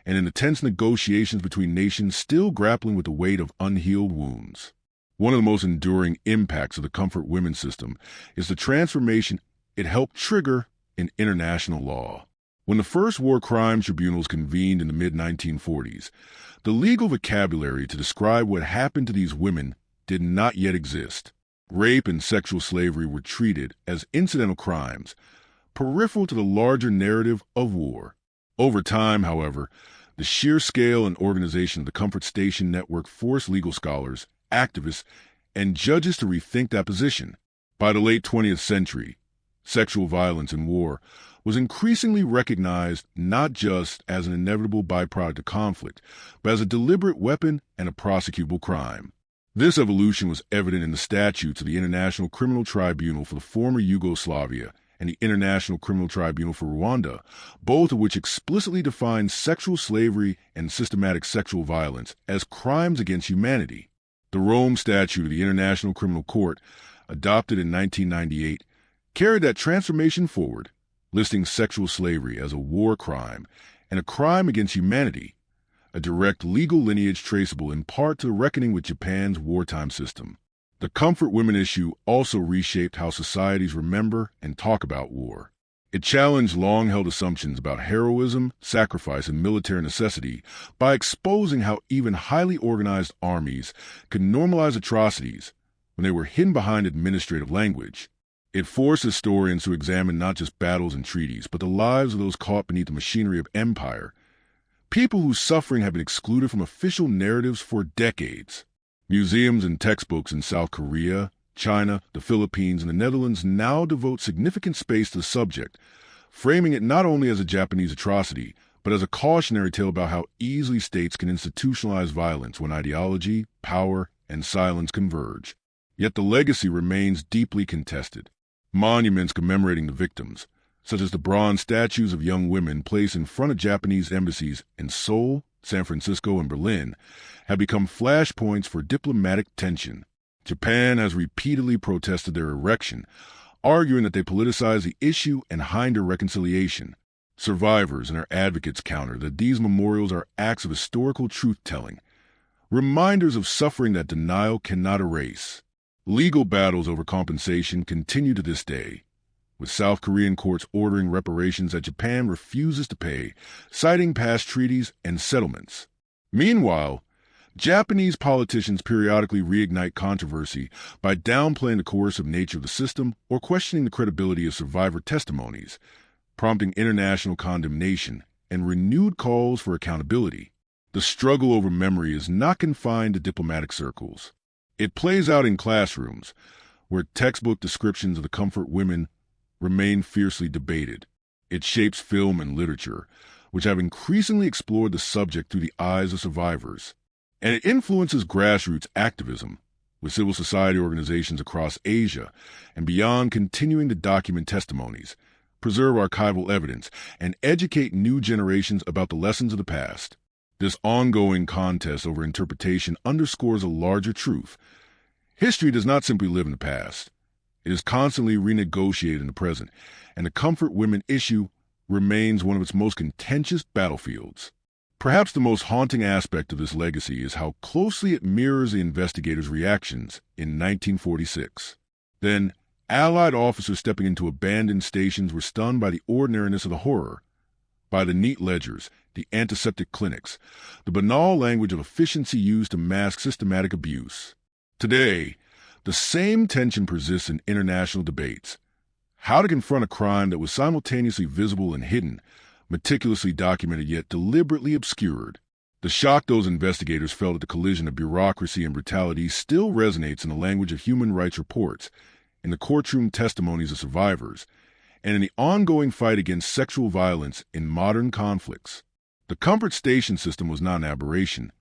A: and in the tense negotiations between nations still grappling with the weight of unhealed wounds. One of the most enduring impacts of the comfort women system is the transformation it helped trigger in international law. When the first war crimes tribunals convened in the mid-1940s, the legal vocabulary to describe what happened to these women did not yet exist. Rape and sexual slavery were treated as incidental crimes, peripheral to the larger narrative of war. Over time, however, the sheer scale and organization of the Comfort Station Network forced legal scholars, activists, and judges to rethink that position. By the late 20th century, sexual violence in war was increasingly recognized not just as an inevitable byproduct of conflict, but as a deliberate weapon and a prosecutable crime. This evolution was evident in the statutes of the International Criminal Tribunal for the former Yugoslavia and the International Criminal Tribunal for Rwanda, both of which explicitly define sexual slavery and systematic sexual violence as crimes against humanity. The Rome Statute of the International Criminal Court, adopted in 1998, carried that transformation forward, listing sexual slavery as a war crime and a crime against humanity, a direct legal lineage traceable in part to the reckoning with Japan's wartime system. The comfort women issue also reshaped how societies remember and talk about war. It challenged long-held assumptions about heroism, sacrifice, and military necessity by exposing how even highly organized armies could normalize atrocities when they were hidden behind administrative language. It forced historians to examine not just battles and treaties, but the lives of those caught beneath the machinery of empire, people whose suffering have been excluded from official narratives for decades. Museums and textbooks in South Korea, China, the Philippines, and the Netherlands now devote significant space to the subject, framing it not only as a Japanese atrocity, but as a cautionary tale about how easily states can institutionalize violence when ideology, power, and silence converge. Yet the legacy remains deeply contested. Monuments commemorating the victims, such as the bronze statues of young women placed in front of Japanese embassies in Seoul, San Francisco, and Berlin, have become flashpoints for diplomatic tension. Japan has repeatedly protested their erection, arguing that they politicize the issue and hinder reconciliation. Survivors and their advocates counter that these memorials are acts of historical truth-telling, reminders of suffering that denial cannot erase. Legal battles over compensation continue to this day, with South Korean courts ordering reparations that Japan refuses to pay, citing past treaties and settlements. Meanwhile, Japanese politicians periodically reignite controversy by downplaying the coercive nature of the system or questioning the credibility of survivor testimonies, prompting international condemnation and renewed calls for accountability. The struggle over memory is not confined to diplomatic circles. It plays out in classrooms, where textbook descriptions of the comfort women remain fiercely debated. It shapes film and literature, which have increasingly explored the subject through the eyes of survivors. And it influences grassroots activism, with civil society organizations across Asia and beyond continuing to document testimonies, preserve archival evidence, and educate new generations about the lessons of the past. This ongoing contest over interpretation underscores a larger truth. History does not simply live in the past. It is constantly renegotiated in the present, and the comfort women issue remains one of its most contentious battlefields. Perhaps the most haunting aspect of this legacy is how closely it mirrors the investigators' reactions in 1946. Then, Allied officers stepping into abandoned stations were stunned by the ordinariness of the horror, by the neat ledgers, the antiseptic clinics, the banal language of efficiency used to mask systematic abuse. Today, the same tension persists in international debates. How to confront a crime that was simultaneously visible and hidden, meticulously documented yet deliberately obscured. The shock those investigators felt at the collision of bureaucracy and brutality still resonates in the language of human rights reports, in the courtroom testimonies of survivors, and in the ongoing fight against sexual violence in modern conflicts. The comfort station system was not an aberration.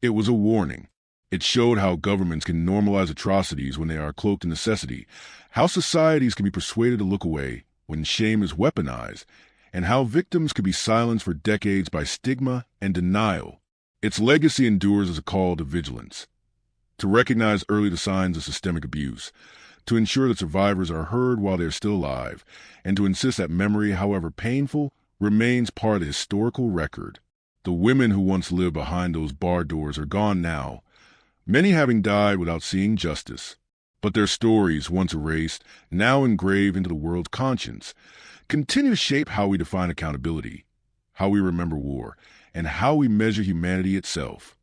A: It was a warning. It showed how governments can normalize atrocities when they are cloaked in necessity, how societies can be persuaded to look away when shame is weaponized, and how victims could be silenced for decades by stigma and denial. Its legacy endures as a call to vigilance, to recognize early the signs of systemic abuse, to ensure that survivors are heard while they are still alive, and to insist that memory, however painful, remains part of the historical record. The women who once lived behind those barred doors are gone now, many having died without seeing justice. But their stories, once erased, now engraved into the world's conscience, continue to shape how we define accountability, how we remember war, and how we measure humanity itself.